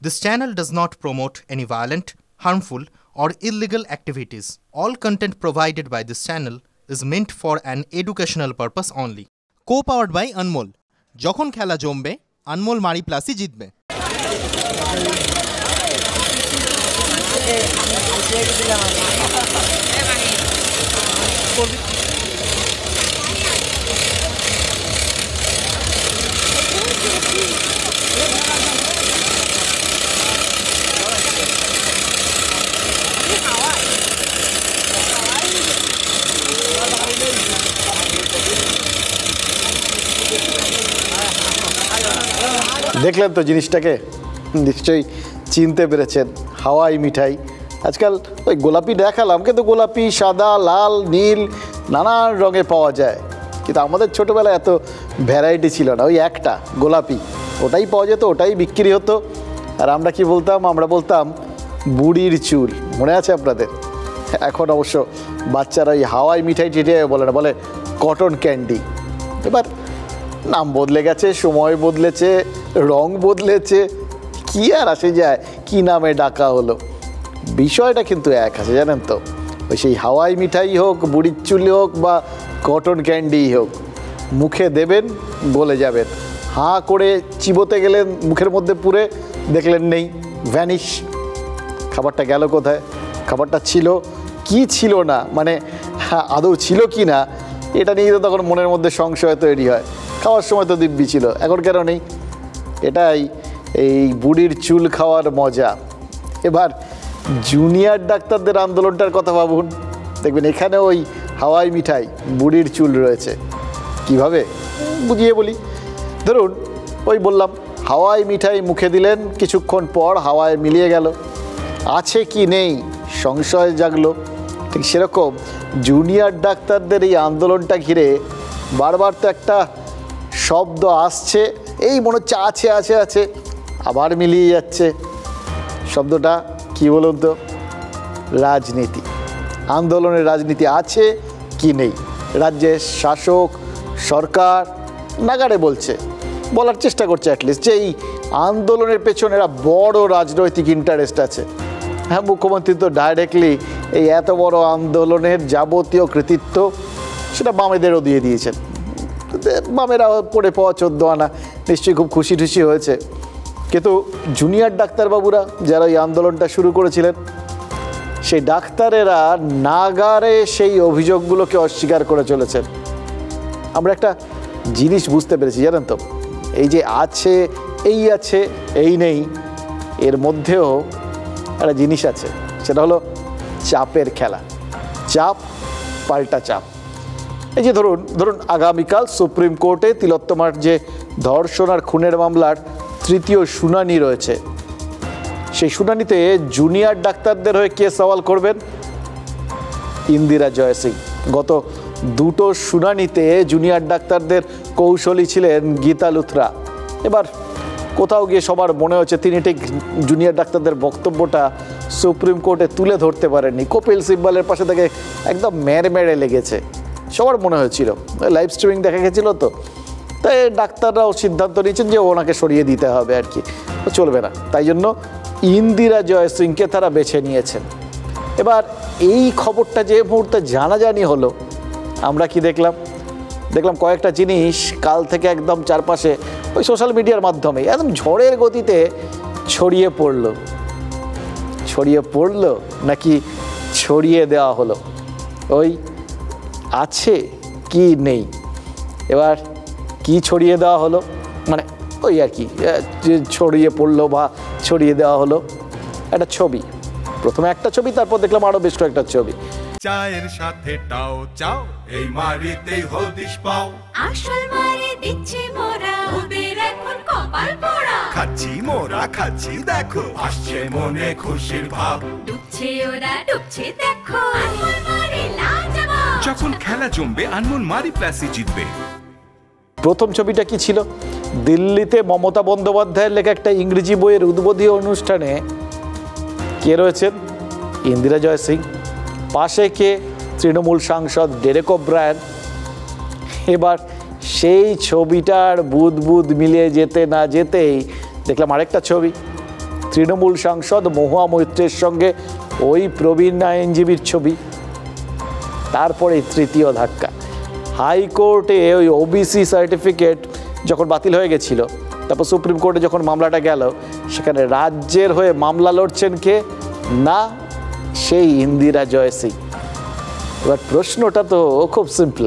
This channel does not promote any violent, harmful, or illegal activities. All content provided by this channel is meant for an educational purpose only. Co-powered by Anmol. যখন খেলা জমবে আনমোল মারি প্লাসই জিতবে। দেখলেন তো জিনিসটাকে, নিশ্চয়ই চিনতে পেরেছেন। হাওয়াই মিঠাই। আজকাল ওই গোলাপি দেখালাম, কিন্তু গোলাপি, সাদা, লাল, নীল নানান রঙে পাওয়া যায়, কিন্তু আমাদের ছোটোবেলায় এত ভ্যারাইটি ছিল না। ওই একটা গোলাপি, ওটাই পাওয়া যেত, ওটাই বিক্রি হতো। আর আমরা কি বলতাম? আমরা বলতাম বুড়ির চুল। মনে আছে আপনাদের? এখন অবশ্য বাচ্চারা ওই হাওয়াই মিঠাই টিটিয়ে বলে না, বলে কটন ক্যান্ডি। এবার নাম বদলে গেছে, সময় বদলেছে, রং বদলেছে, কি আর আসে যায় কি নামে ডাকা হলো, বিষয়টা কিন্তু এক আছে, জানেন তো? ওই সেই হাওয়াই মিঠাই হোক, বুড়ির চুল হোক বা কটন ক্যান্ডি হোক, মুখে দেবেন গলে যাবেন। হাঁ করে চিবোতে গেলেন, মুখের মধ্যে পুরে দেখলেন নেই, ভ্যানিশ। খাবারটা গেল কোথায়? খাবারটা ছিল কি ছিল না, মানে আদৌ ছিল কি না, এটা নিয়ে তো তখন মনের মধ্যে সংশয় তৈরি হয়। খাওয়ার সময় তো দিব্যি ছিল, এখন কেন নেই? এটাই এই বুড়ির চুল খাওয়ার মজা। এবার জুনিয়র ডাক্তারদের আন্দোলনটার কথা ভাবুন, দেখবেন এখানে ওই হাওয়াই মিঠাই, বুড়ির চুল রয়েছে। কিভাবে বুঝিয়ে বলি। ধরুন ওই বললাম হাওয়াই মিঠাই মুখে দিলেন, কিছুক্ষণ পর হাওয়ায় মিলিয়ে গেল, আছে কি নেই সংশয় জাগলো। ঠিক সেরকম জুনিয়র ডাক্তারদের এই আন্দোলনটা ঘিরে বারবার তো একটা শব্দ আসছে, এই মনে হচ্ছে আছে আছে আছে, আবার মিলিয়ে যাচ্ছে। শব্দটা কি বলুন তো? রাজনীতি। আন্দোলনের রাজনীতি আছে কি নেই, রাজ্যের শাসক সরকার নাগাড়ে বলছে, বলার চেষ্টা করছে অ্যাটলিস্ট, যে এই আন্দোলনের পেছনে এরা বড় রাজনৈতিক ইন্টারেস্ট আছে। হ্যাঁ, মুখ্যমন্ত্রী তো ডাইরেক্টলি এই এত বড় আন্দোলনের যাবতীয় কৃতিত্ব সেটা বামেদেরও দিয়ে দিয়েছেন। বামেরা পড়ে পাওয়া 14 আনা, নিশ্চয়ই খুব খুশি টুশি হয়েছে। কিন্তু জুনিয়র ডাক্তারবাবুরা যারা এই আন্দোলনটা শুরু করেছিলেন, সেই ডাক্তারেরা নাগারে সেই অভিযোগগুলোকে অস্বীকার করে চলেছেন। আমরা একটা জিনিস বুঝতে পেরেছি, জানেন তো? এই যে আছে, এই আছে, এই নেই, এর মধ্যেও একটা জিনিস আছে, সেটা হলো চাপের খেলা। চাপ পাল্টা চাপ। এই যে ধরুন আগামীকাল সুপ্রিম কোর্টে তিলোত্তমার যে ধর্ষণ আর খুনের মামলার 3য় শুনানি রয়েছে, সেই শুনানিতে জুনিয়র ডাক্তারদের হয়ে কে সওয়াল করবেন? ইন্দিরা জয়সিং। গত 2টো শুনানিতে জুনিয়র ডাক্তারদের কৌশলী ছিলেন গীতা লুথরা। এবার কোথাও গিয়ে সবার মনে হচ্ছে তিনি ঠিক জুনিয়র ডাক্তারদের বক্তব্যটা সুপ্রিম কোর্টে তুলে ধরতে পারেননি। কপিল সিব্বলের পাশে থেকে একদম মেরে লেগেছে, সবার মনে হয়েছিল। লাইভ স্ট্রিমিং দেখা গেছিল তো, তাই ডাক্তাররাও সিদ্ধান্ত নিয়েছেন যে ওনাকে সরিয়ে দিতে হবে, আর কি চলবে না। তাই জন্য ইন্দিরা জয়সিংকে তারা বেছে নিয়েছেন। এবার এই খবরটা যে মুহূর্তে জানাজানি হলো, আমরা কি দেখলাম কয়েকটা জিনিস কাল থেকে একদম চারপাশে ওই সোশ্যাল মিডিয়ার মাধ্যমে একদম ঝড়ের গতিতে ছড়িয়ে পড়লো নাকি ছড়িয়ে দেওয়া হলো? ওই আছে কি নেই। এবার কি ছড়িয়ে দেওয়া হলো, মানে ওই আর কি ছড়িয়ে পড়লো বা ছড়িয়ে দেওয়া হলো একটা ছবি। প্রথমে একটা ছবি, তারপর দেখলাম আরো বেশ কয়েকটা ছবি। চায়ের সাথে টাও চাও, এই মারিতেই হদিশ পাও, আসল মারি দিচ্ছি মোরা, ওদের এখন কপাল পোড়া। খাচ্ছি মোরা খাচ্ছি দেখো, আসছে মনে খুশির ভাব, ডুবছে ওরা ডুবছে দেখো, আনমোল মারি লাজবাব। যখন খেলা জমবে আনমোল মারি প্লাসই জিতবে। প্রথম ছবিটা কি ছিল? দিল্লিতে মমতা বন্দ্যোপাধ্যায়ের লেখা একটা ইংরেজি বইয়ের উদ্বোধনী অনুষ্ঠানে কে রয়েছেন? ইন্দিরা জয়সিং। পাশে কে? তৃণমূল সাংসদ ডেরেক ওব্রায়েন। এবার সেই ছবিটার বুদবুদ মিলিয়ে যেতে না যেতেই দেখলাম আরেকটা ছবি, তৃণমূল সাংসদ মহুয়া মৈত্রের সঙ্গে ওই প্রবীণ আইনজীবীর ছবি। তারপরে তৃতীয় ধাক্কা, হাইকোর্টে ওই ওবিসি সার্টিফিকেট যখন বাতিল হয়ে গেছিল, তারপর সুপ্রিম কোর্টে যখন মামলাটা গেল, সেখানে রাজ্যের হয়ে মামলা লড়ছেন কে? না, সেই ইন্দিরা জয়সিং। এবার প্রশ্নটা তো খুব সিম্পল,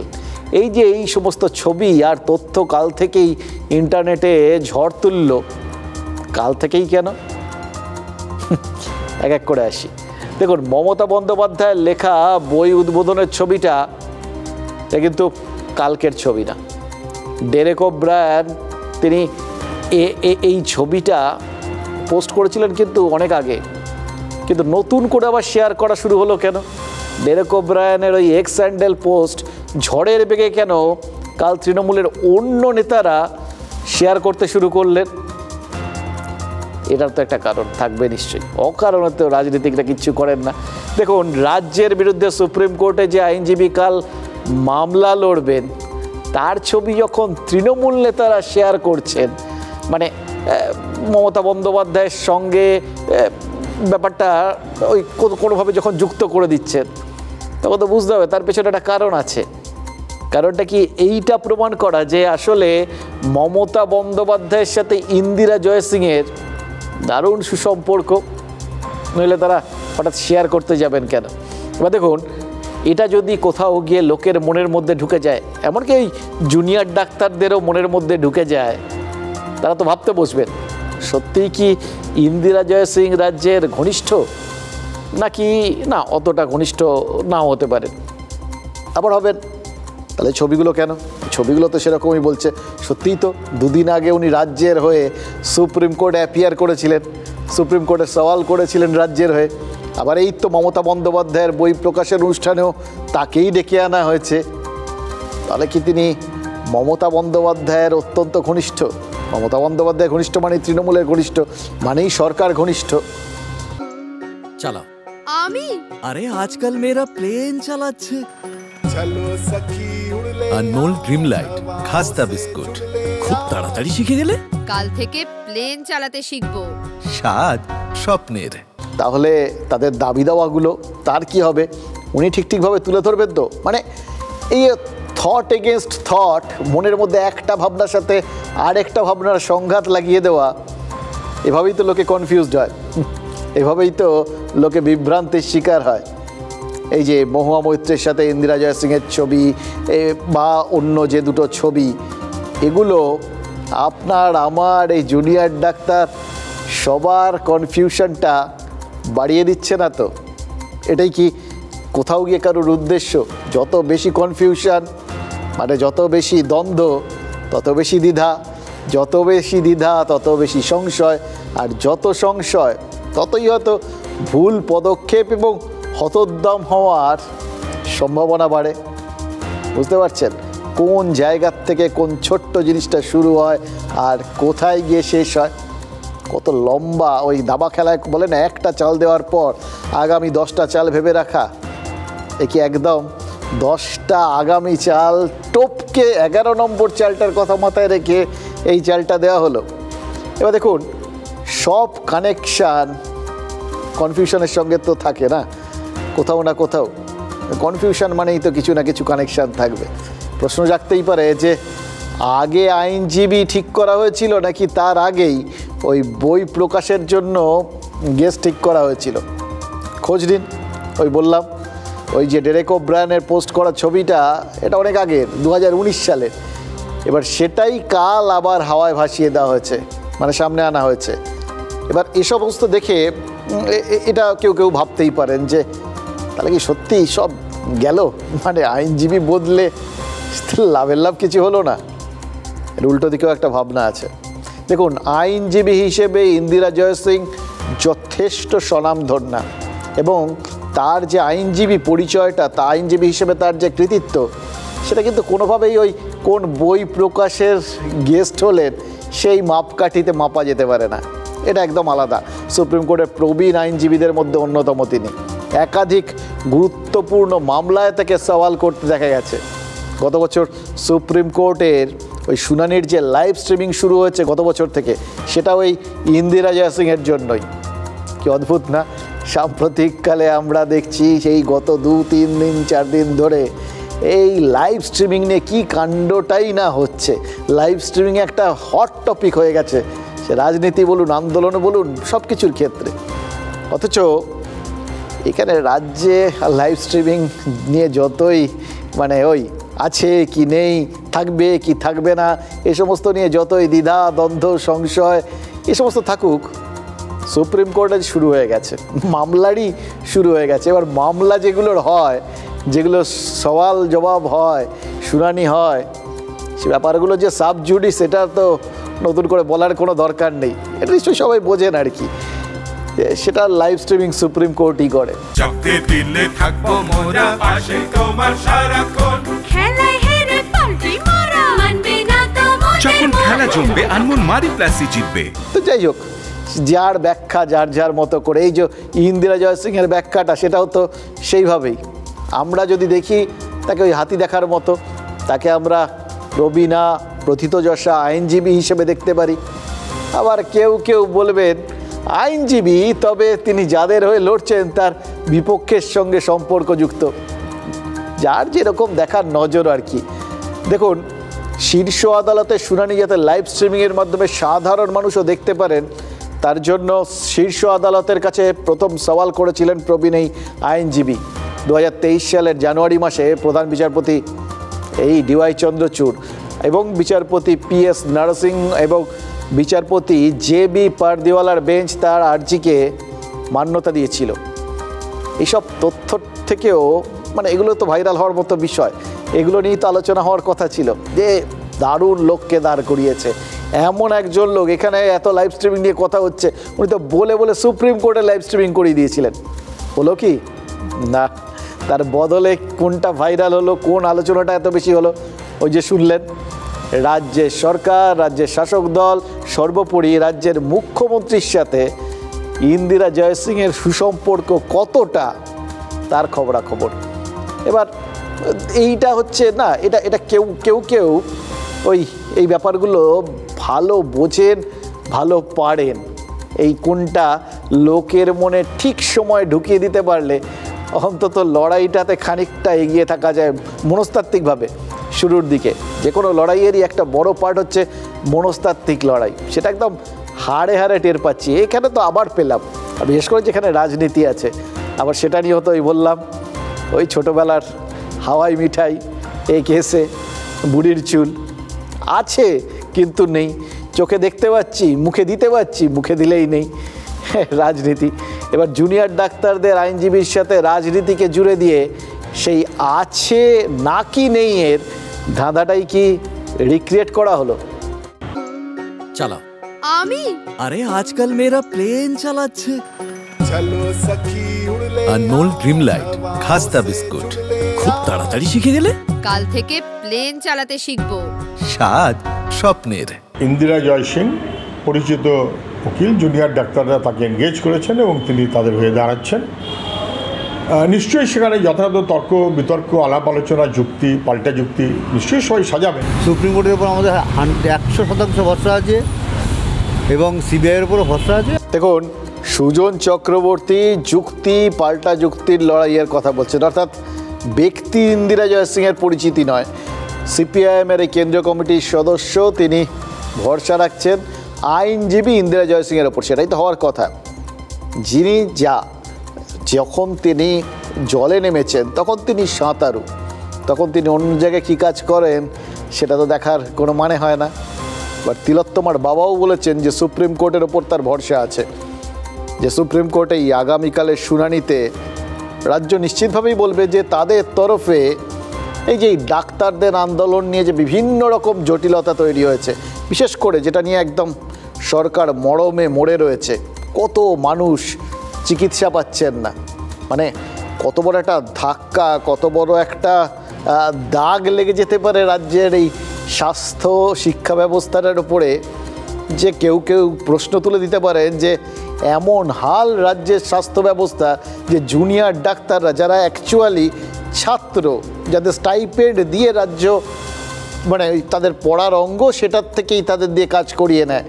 এই যে এই সমস্ত ছবি আর তথ্য কাল থেকেই ইন্টারনেটে ঝড় তুলল, কাল থেকেই কেন? এক এক করে আসি। দেখুন, মমতা বন্দ্যোপাধ্যায়ের লেখা বই উদ্বোধনের ছবিটা এটা কিন্তু কালকের ছবি না। ডেরেক ওব্রায়ান তিনি এই ছবিটা পোস্ট করেছিলেন কিন্তু অনেক আগে, কিন্তু নতুন করে আবার শেয়ার করা শুরু হলো কেন? ডেরেক ওব্রায়ানের ওই এক্স হ্যান্ডেল পোস্ট ঝড়ের বেগে কেন কাল তৃণমূলের অন্য নেতারা শেয়ার করতে শুরু করলেন? এটার তো একটা কারণ থাকবে নিশ্চয়ই, অকারণে তো রাজনীতিকরা কিচ্ছু করেন না। দেখুন, রাজ্যের বিরুদ্ধে সুপ্রিম কোর্টে যে আইনজীবী কাল মামলা লড়বেন, তার ছবি যখন তৃণমূল নেতারা শেয়ার করছেন, মানে মমতা বন্দ্যোপাধ্যায়ের সঙ্গে ব্যাপারটা ওই কোনোভাবে যখন যুক্ত করে দিচ্ছেন, তখন তো বুঝতে হবে তার পেছনে একটা কারণ আছে। কারণটা কি? এইটা প্রমাণ করা যে আসলে মমতা বন্দ্যোপাধ্যায়ের সাথে ইন্দিরা জয়সিংয়ের দারুণ সুসম্পর্ক, নইলে তারা হঠাৎ শেয়ার করতে যাবেন কেন? এবার দেখুন, এটা যদি কোথাও গিয়ে লোকের মনের মধ্যে ঢুকে যায়, এমনকি ওই জুনিয়র ডাক্তারদেরও মনের মধ্যে ঢুকে যায়, তারা তো ভাবতে বসবেন সত্যিই কি ইন্দিরা জয়সিং রাজ্যের ঘনিষ্ঠ, নাকি না অতটা ঘনিষ্ঠ নাও হতে পারে। আবার হবেন, তাহলে ছবিগুলো কেন? ছবিগুলো তো সেরকমই বলছে। সত্যিই তো দুদিন আগে উনি রাজ্যের হয়ে সুপ্রিম কোর্টে অ্যাপিয়ার করেছিলেন, সুপ্রিম কোর্টে সওয়াল করেছিলেন রাজ্যের হয়ে। আবার এই তো মমতা বন্দ্যোপাধ্যায়ের বই প্রকাশের অনুষ্ঠানেও তাকেই ডেকে আনা হয়েছে। তাহলে কি তিনি মমতা বন্দ্যোপাধ্যায়ের অত্যন্ত ঘনিষ্ঠ? মমতা বন্দ্যোপাধ্যায় ঘনিষ্ঠ মানেই তৃণমূলের ঘনিষ্ঠ, মানেই সরকার ঘনিষ্ঠ। চালাও। আমি? আরে আজকাল মেয়েরা প্লেন চালাচ্ছে। আনমোল ড্রিম লাইট খাস্তা বিস্কুট, খুব তাড়াতাড়ি শিখে গেলে। কাল থেকে প্লেন চালাতে শিখবো। স্বাদ স্বপ্নের। তাহলে তাদের দাবি দাওয়াগুলো তার কি হবে? উনি ঠিকভাবে তুলে ধরবেন তো? মানে এই থট এগেনস্ট থট, মনের মধ্যে একটা ভাবনার সাথে আরেকটা ভাবনার সংঘাত লাগিয়ে দেওয়া, এভাবেই তো লোকে কনফিউজড হয়, এভাবেই তো লোকে বিভ্রান্তির শিকার হয়। এই যে মহুয়া মৈত্রের সাথে ইন্দিরা জয়সিংয়ের ছবি বা অন্য যে দুটো ছবি, এগুলো আপনার আমার এই জুনিয়র ডাক্তার সবার কনফিউশনটা বাড়িয়ে দিচ্ছে না তো? এটাই কি কোথাও গিয়ে কারোর উদ্দেশ্য? যত বেশি কনফিউশন মানে যত বেশি দ্বন্দ্ব, তত বেশি দ্বিধা, যত বেশি দ্বিধা তত বেশি সংশয়, আর যত সংশয় ততই হয়তো ভুল পদক্ষেপ এবং হতোদ্যম হওয়ার সম্ভাবনা বাড়ে। বুঝতে পারছেন কোন জায়গার থেকে কোন ছোট্ট জিনিসটা শুরু হয় আর কোথায় গিয়ে শেষ হয়? কত লম্বা ওই দাবা খেলায় বলে না, একটা চাল দেওয়ার পর আগামী 10টা চাল ভেবে রাখা। এ কি একদম 10টা আগামী চাল টপকে 11 নম্বর চালটার কথা মাথায় রেখে এই চালটা দেওয়া হলো। এবার দেখুন, সব কানেকশান কনফিউশনের সঙ্গে তো থাকে না, কোথাও না কোথাও কনফিউশন মানেই তো কিছু না কিছু কানেকশান থাকবে। প্রশ্ন জাগতেই পারে যে আগে আইনজীবী ঠিক করা হয়েছিল নাকি তার আগেই ওই বই প্রকাশের জন্য গেস্ট ঠিক করা হয়েছিল? খোঁজ নিন। ওই বললাম, ওই যে ডেরেক ওব্রায়ানের পোস্ট করা ছবিটা, এটা অনেক আগের, 2019 সালের। এবার সেটাই কাল আবার হাওয়ায় ভাসিয়ে দেওয়া হয়েছে, মানে সামনে আনা হয়েছে। এবার এ সমস্ত দেখে এটা কেউ কেউ ভাবতেই পারেন যে তাহলে কি সত্যিই সব গেল, মানে আইনজীবী বদলে লাভের লাভ কিছু হলো না? এর উল্টো দিকেও একটা ভাবনা আছে। দেখুন, আইনজীবী হিসেবে ইন্দিরা জয়সিং যথেষ্ট স্বনামধন্য, এবং তার যে আইনজীবী পরিচয়টা, তা আইনজীবী হিসেবে তার যে কৃতিত্ব, সেটা কিন্তু কোনোভাবেই ওই কোন বই প্রকাশের গেস্ট হলেন সেই মাপকাঠিতে মাপা যেতে পারে না। এটা একদম আলাদা। সুপ্রিম কোর্টের প্রবীণ আইনজীবীদের মধ্যে অন্যতম তিনি। একাধিক গুরুত্বপূর্ণ মামলায় তাকে সওয়াল করতে দেখা গেছে। গত বছর সুপ্রিম কোর্টের ওই শুনানির যে লাইভ স্ট্রিমিং শুরু হয়েছে গত বছর থেকে, সেটা ওই ইন্দিরা জয়সিংয়ের জন্যই। কি অদ্ভুত না? সাম্প্রতিককালে আমরা দেখছি সেই গত 2-3 দিন 4 দিন ধরে এই লাইভ স্ট্রিমিং নিয়ে কী কাণ্ডটাই না হচ্ছে। লাইভ স্ট্রিমিং একটা হট টপিক হয়ে গেছে, সে রাজনীতি বলুন, আন্দোলন বলুন, সব কিছুর ক্ষেত্রে। অথচ এখানে রাজ্যে লাইভ স্ট্রিমিং নিয়ে যতই মানে ওই আছে কি নেই, থাকবে কি থাকবে না, এ সমস্ত নিয়ে যতই দ্বিধা দ্বন্দ্ব সংশয় এ সমস্ত থাকুক, সুপ্রিম কোর্টে শুরু হয়ে গেছে, মামলারই শুরু হয়ে গেছে। এবার মামলা যেগুলোর হয়, যেগুলো সওয়াল জবাব হয়, শুনানি হয়, সে ব্যাপারগুলো যে সাব জুডিস, সেটা তো নতুন করে বলার কোনো দরকার নেই, এটা নিশ্চয়ই সবাই বোঝেন আর কি। সেটা লাইভ স্ট্রিমিং সুপ্রিম কোর্টই করে। চাকতে দিলে থাকবো মোরা পাশে তোমার সারাক্ষণ। খেলায় হেরে পাল্টি মারা মানবে না তো মোদের যখন মন। খেলা জমবে আনমোল মারি প্লাসি জিতবে। তো যাই হোক, যার ব্যাখ্যা যার যার মতো করে, এই যে ইন্দিরা জয়সিংয়ের ব্যাখ্যাটা, সেটাও তো সেইভাবেই। আমরা যদি দেখি তাকে ওই হাতি দেখার মতো, তাকে আমরা প্রবীণা প্রথিতযশা আইনজীবী হিসেবে দেখতে পারি। আবার কেউ কেউ বলবেন আইনজীবী, তবে তিনি যাদের হয়ে লড়ছেন তার বিপক্ষের সঙ্গে সম্পর্কযুক্ত। যার যেরকম দেখার নজর আর কি। দেখুন, শীর্ষ আদালতের শুনানি যাতে লাইভ স্ট্রিমিংয়ের মাধ্যমে সাধারণ মানুষও দেখতে পারেন, তার জন্য শীর্ষ আদালতের কাছে প্রথম সওয়াল করেছিলেন প্রবীণ এই আইনজীবী। 2023 সালের জানুয়ারি মাসে প্রধান বিচারপতি এই ডিওয়াই চন্দ্রচূড় এবং বিচারপতি PS নরসিং এবং বিচারপতি JB পারদিওয়ালার বেঞ্চ তার আর্জিকে মান্যতা দিয়েছিল। এইসব তথ্য থেকেও মানে এগুলো তো ভাইরাল হওয়ার মতো বিষয়, এগুলো নিয়েই তো আলোচনা হওয়ার কথা ছিল, যে দারুণ লোককে দাঁড় করিয়েছে এমন একজন লোক। এখানে এত লাইভ স্ট্রিমিং নিয়ে কথা হচ্ছে, উনি তো বলে বলে সুপ্রিম কোর্টে লাইভ স্ট্রিমিং করিয়ে দিয়েছিলেন। হলো কি না? তার বদলে কোনটা ভাইরাল হলো, কোন আলোচনাটা এত বেশি হলো? ওই যে শুনলেন, রাজ্যের সরকার, রাজ্যের শাসক দল, সর্বোপরি রাজ্যের মুখ্যমন্ত্রীর সাথে ইন্দিরা জয়সিংয়ের সুসম্পর্ক কতটা, তার খবরাখবর। এবার এইটা হচ্ছে না, এটা কেউ ওই এই ব্যাপারগুলো ভালো বোঝেন, ভালো পারেন। এই কোনটা লোকের মনে ঠিক সময় ঢুকিয়ে দিতে পারলে অন্তত লড়াইটাতে খানিকটা এগিয়ে থাকা যায় মনস্তাত্ত্বিকভাবে। শুরুর দিকে যে কোনো লড়াইয়েরই একটা বড় পার্ট হচ্ছে মনস্তাত্ত্বিক লড়াই, সেটা একদম হাড়ে হাড়ে টের পাচ্ছি। এখানে তো আবার পেলাম, আর বিশেষ করে যেখানে রাজনীতি আছে, আবার সেটা নিয়ে হতো ওই বললাম ওই ছোটোবেলার হাওয়াই মিঠাই, এই কেসে বুড়ির চুল আছে কিন্তু নেই, চোখে দেখতে পাচ্ছি, মুখে দিতে পাচ্ছি, মুখে দিলেই নেই, রাজনীতি। এবার জুনিয়র ডাক্তারদের আইনজীবীর সাথে রাজনীতিকে জুড়ে দিয়ে সেই আছে নাকি নেই এর ধাঁধাটাই কি রিক্রিয়েট করা হলো? চালাও। আমি আরে আজকাল মেয়েরা প্লেন চালাচ্ছে। আনমোল ড্রিম লাইট খাস্তা বিস্কুট, খুব তাড়াতাড়ি শিখে গেলে। কাল থেকে প্লেন চালাতে শিখবো। স্বাদ স্বপ্নের। ইন্দিরা জয়সিং পরিচিত উকিল, জুনিয়র ডাক্তাররা তাকে এনগেজ করেছেন এবং তিনি তাদের হয়ে দাঁড়াচ্ছেন। নিশ্চয়ই সেখানে যথাযথ তর্ক বিতর্ক, আলাপ আলোচনা, যুক্তি, পাল্টা যুক্তি নিশ্চয়ই সবাই সাজাবেন। সুপ্রিম কোর্টের উপর আমাদের 100% ভরসা আছে এবং সিবিআইয়ের উপরও ভরসা আছে। দেখুন, সুজন চক্রবর্তী যুক্তি পাল্টা যুক্তির লড়াইয়ের কথা বলছেন, অর্থাৎ ব্যক্তি ইন্দিরা জয়সিংয়ের পরিচিতি নয়। সিপিআইএমের এই কেন্দ্রীয় কমিটির সদস্য, তিনি ভরসা রাখছেন আইনজীবী ইন্দিরা জয়সিংয়ের ওপর, সেটাই তো হওয়ার কথা। যিনি যখন তিনি জলে নেমেছেন তখন তিনি সাঁতারু, তখন তিনি অন্য জায়গায় কী কাজ করেন সেটা তো দেখার কোনো মানে হয় না। এবার তিলোত্তমার বাবাও বলেছেন যে সুপ্রিম কোর্টের ওপর তার ভরসা আছে, যে সুপ্রিম কোর্টে এই আগামীকালের শুনানিতে রাজ্য নিশ্চিতভাবেই বলবে যে তাদের তরফে এই যে ডাক্তারদের আন্দোলন নিয়ে যে বিভিন্ন রকম জটিলতা তৈরি হয়েছে, বিশেষ করে যেটা নিয়ে একদম সরকার মরমে মরে রয়েছে, কত মানুষ চিকিৎসা পাচ্ছেন না, মানে কত বড় একটা ধাক্কা, কত বড় একটা দাগ লেগে যেতে পারে রাজ্যের এই স্বাস্থ্য শিক্ষা ব্যবস্থাটার উপরে, যে কেউ প্রশ্ন তুলে দিতে পারেন যে এমন হাল রাজ্যের স্বাস্থ্য ব্যবস্থা যে জুনিয়র ডাক্তাররা, যারা অ্যাকচুয়ালি ছাত্র, যাদের স্টাইপেন্ড দিয়ে রাজ্য মানে তাদের পড়ার অঙ্গ সেটার থেকেই তাদের দিয়ে কাজ করিয়ে নেয়,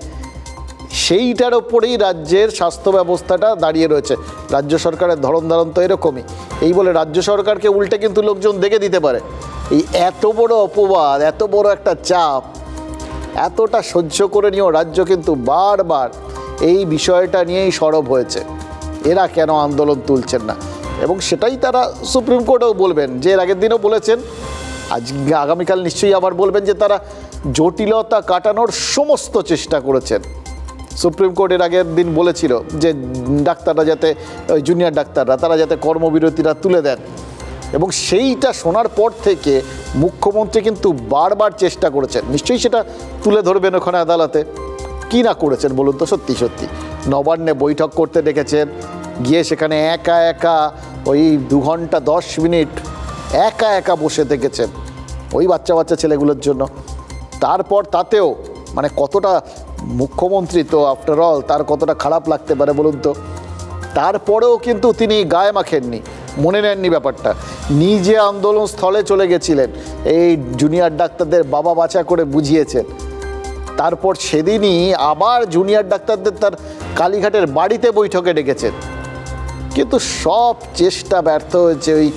সেইটার ওপরেই রাজ্যের স্বাস্থ্য ব্যবস্থাটা দাঁড়িয়ে রয়েছে। রাজ্য সরকারের ধরন তো এরকমই। এই বলে রাজ্য সরকারকে উল্টে কিন্তু লোকজন দেখে দিতে পারে। এই এত বড় অপবাদ, এত বড় একটা চাপ, এতটা সহ্য করে নিয়েও রাজ্য কিন্তু বারবার এই বিষয়টা নিয়েই সরব হয়েছে, এরা কেন আন্দোলন তুলছেন না। এবং সেটাই তারা সুপ্রিম কোর্টেও বলবেন, যে এর আগের দিনও বলেছেন, আজ আগামীকাল নিশ্চয়ই আবার বলবেন যে তারা জটিলতা কাটানোর সমস্ত চেষ্টা করেছেন। সুপ্রিম কোর্টের আগের দিন বলেছিল যে ডাক্তাররা যাতে, ওই জুনিয়র ডাক্তাররা তারা যাতে কর্মবিরতিটা তুলে দেন, এবং সেইটা শোনার পর থেকে মুখ্যমন্ত্রী কিন্তু বারবার চেষ্টা করেছেন, নিশ্চয়ই সেটা তুলে ধরবেন ওখানে আদালতে। কি না করেছেন বলুন তো, সত্যি সত্যি নবান্নে বৈঠক করতে ডেকেছেন, গিয়ে সেখানে একা একা ওই 2 ঘন্টা 10 মিনিট একা একা বসে থেকেছেন ওই বাচ্চা বাচ্চা ছেলেগুলোর জন্য। তারপর তাতেও মানে কতটা মুখ্যমন্ত্রী তো আফটার অল, তার কতটা খারাপ লাগতে পারে বলুন তো। তারপরেও কিন্তু তিনি গায়ে মাখেননি, মনে নেননি ব্যাপারটা, নিজে আন্দোলন স্থলে চলে গেছিলেন, এই জুনিয়র ডাক্তারদের বাবা বাছা করে বুঝিয়েছেন। তারপর সেদিনই আবার জুনিয়র ডাক্তারদের তার কালীঘাটের বাড়িতে বৈঠকে ডেকেছেন, কিন্তু সব চেষ্টা ব্যর্থ হয়েছে ওই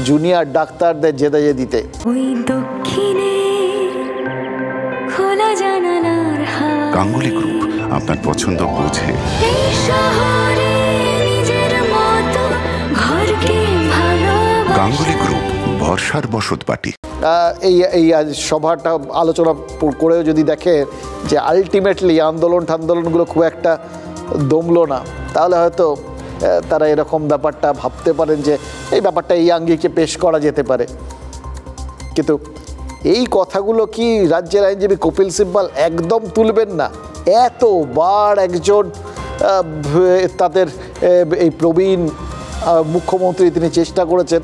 জুনিয়র ডাক্তারদের যেতে দিতে। গাঙ্গুলি গ্রুপ আপনার পছন্দ বোঝে। গাঙ্গুলি গ্রুপ, ভরসার বসতবাটি। এই সভাটা আলোচনা করেও যদি দেখে যে আলটিমেটলি আন্দোলনগুলো খুব একটা দমলো না, তাহলে হয়তো তারা এরকম ব্যাপারটা ভাবতে পারেন যে এই ব্যাপারটা এই আঙ্গিকে পেশ করা যেতে পারে। কিন্তু এই কথাগুলো কি রাজ্যের আইনজীবী কপিল সিব্বল একদম তুলবেন না? এতবার একজন তাদের এই প্রবীণ মুখ্যমন্ত্রী তিনি চেষ্টা করেছেন,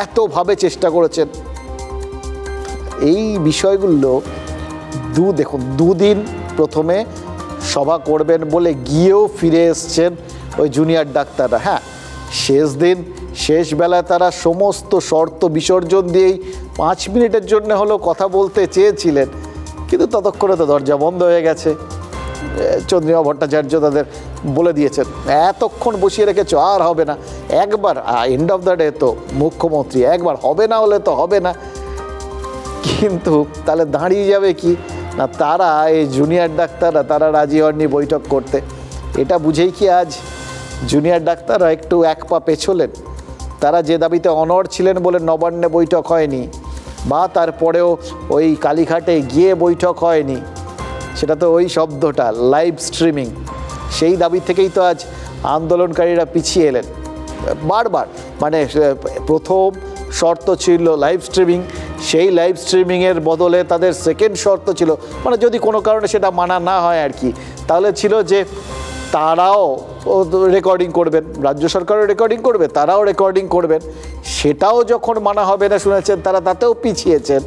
এতভাবে চেষ্টা করেছেন। এই বিষয়গুলো দেখুন, 2 দিন প্রথমে সভা করবেন বলে গিয়েও ফিরে এসছেন ওই জুনিয়র ডাক্তাররা। হ্যাঁ, শেষ দিন শেষ বেলায় তারা সমস্ত শর্ত বিসর্জন দিয়েই 5 মিনিটের জন্য হলেও কথা বলতে চেয়েছিলেন, কিন্তু ততক্ষণে তো দরজা বন্ধ হয়ে গেছে। চন্দ্রিমা ভট্টাচার্য তাদের বলে দিয়েছেন, এতক্ষণ বসিয়ে রেখেছ, আর হবে না, একবার এন্ড অফ দ্য ডে তো মুখ্যমন্ত্রী, একবার হবে না হলে তো হবে না। কিন্তু তাহলে দাঁড়িয়ে যাবে কি না, তারা এই জুনিয়র ডাক্তাররা তারা রাজি হননি বৈঠক করতে। এটা বুঝেই কি আজ জুনিয়র ডাক্তাররা একটু এক পা পেছোলেন? তারা যে দাবিতে অনড় ছিলেন বলে নবান্নে বৈঠক হয়নি, বা তারপরেও ওই কালীঘাটে গিয়ে বৈঠক হয়নি, সেটা তো ওই শব্দটা লাইভ স্ট্রিমিং, সেই দাবি থেকেই তো আজ আন্দোলনকারীরা পিছিয়ে এলেন বারবার। মানে প্রথম শর্ত ছিল লাইভ স্ট্রিমিং, সেই লাইভ স্ট্রিমিংয়ের বদলে তাদের সেকেন্ড শর্ত ছিল, মানে যদি কোনো কারণে সেটা মানা না হয় আর কি, তাহলে ছিল যে তারাও রেকর্ডিং করবেন, রাজ্য সরকারও রেকর্ডিং করবে, তারাও রেকর্ডিং করবেন। সেটাও যখন মানা হবে না শুনেছেন, তারা তাতেও পিছিয়েছেন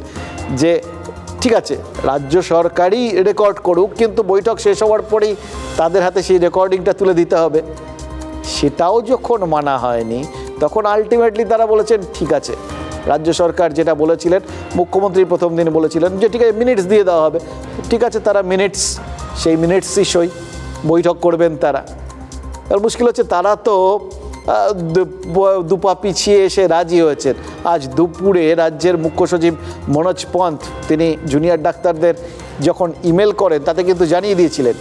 যে ঠিক আছে রাজ্য সরকারই রেকর্ড করুক, কিন্তু বৈঠক শেষ হওয়ার পরেই তাদের হাতে সেই রেকর্ডিংটা তুলে দিতে হবে। সেটাও যখন মানা হয়নি, তখন আলটিমেটলি তারা বলেছেন ঠিক আছে, রাজ্য সরকার যেটা বলেছিলেন, মুখ্যমন্ত্রী প্রথম দিন বলেছিলেন যে ঠিক আছে মিনিটস দিয়ে দেওয়া হবে, ঠিক আছে তারা সেই মিনিটসই সই বৈঠক করবেন তারা। আর মুশকিল হচ্ছে তারা তো 2 পা পিছিয়ে এসে রাজি হয়েছেন। আজ দুপুরে রাজ্যের মুখ্য সচিব মনোজ পন্থ তিনি জুনিয়র ডাক্তারদের যখন ইমেল করেন তাতে কিন্তু জানিয়ে দিয়েছিলেন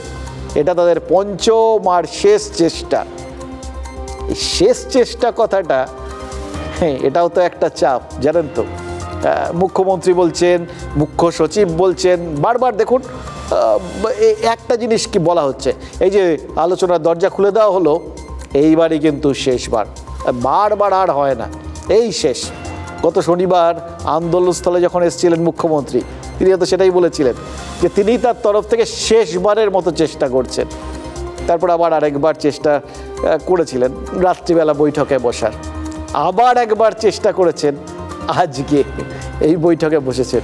এটা তাদের পঞ্চম আর শেষ চেষ্টা। এই শেষ চেষ্টা কথাটা, হ্যাঁ, এটাও তো একটা চাপ জানেন তো। মুখ্যমন্ত্রী বলছেন, মুখ্য সচিব বলছেন, বারবার দেখুন একটা জিনিস কি বলা হচ্ছে, এই যে আলোচনার দরজা খুলে দেওয়া হলো, এইবারই কিন্তু শেষবার, বারবার আর হয় না, এই শেষ। গত শনিবার আন্দোলনস্থলে যখন এসেছিলেন মুখ্যমন্ত্রী, তিনি তো সেটাই বলেছিলেন যে তিনি তার তরফ থেকে শেষবারের মতো চেষ্টা করছেন। তারপর আবার আরেকবার চেষ্টা করেছিলেন রাত্রিবেলা বৈঠকে বসার, আবার একবার চেষ্টা করেছেন আজকে এই বৈঠকে বসেছেন।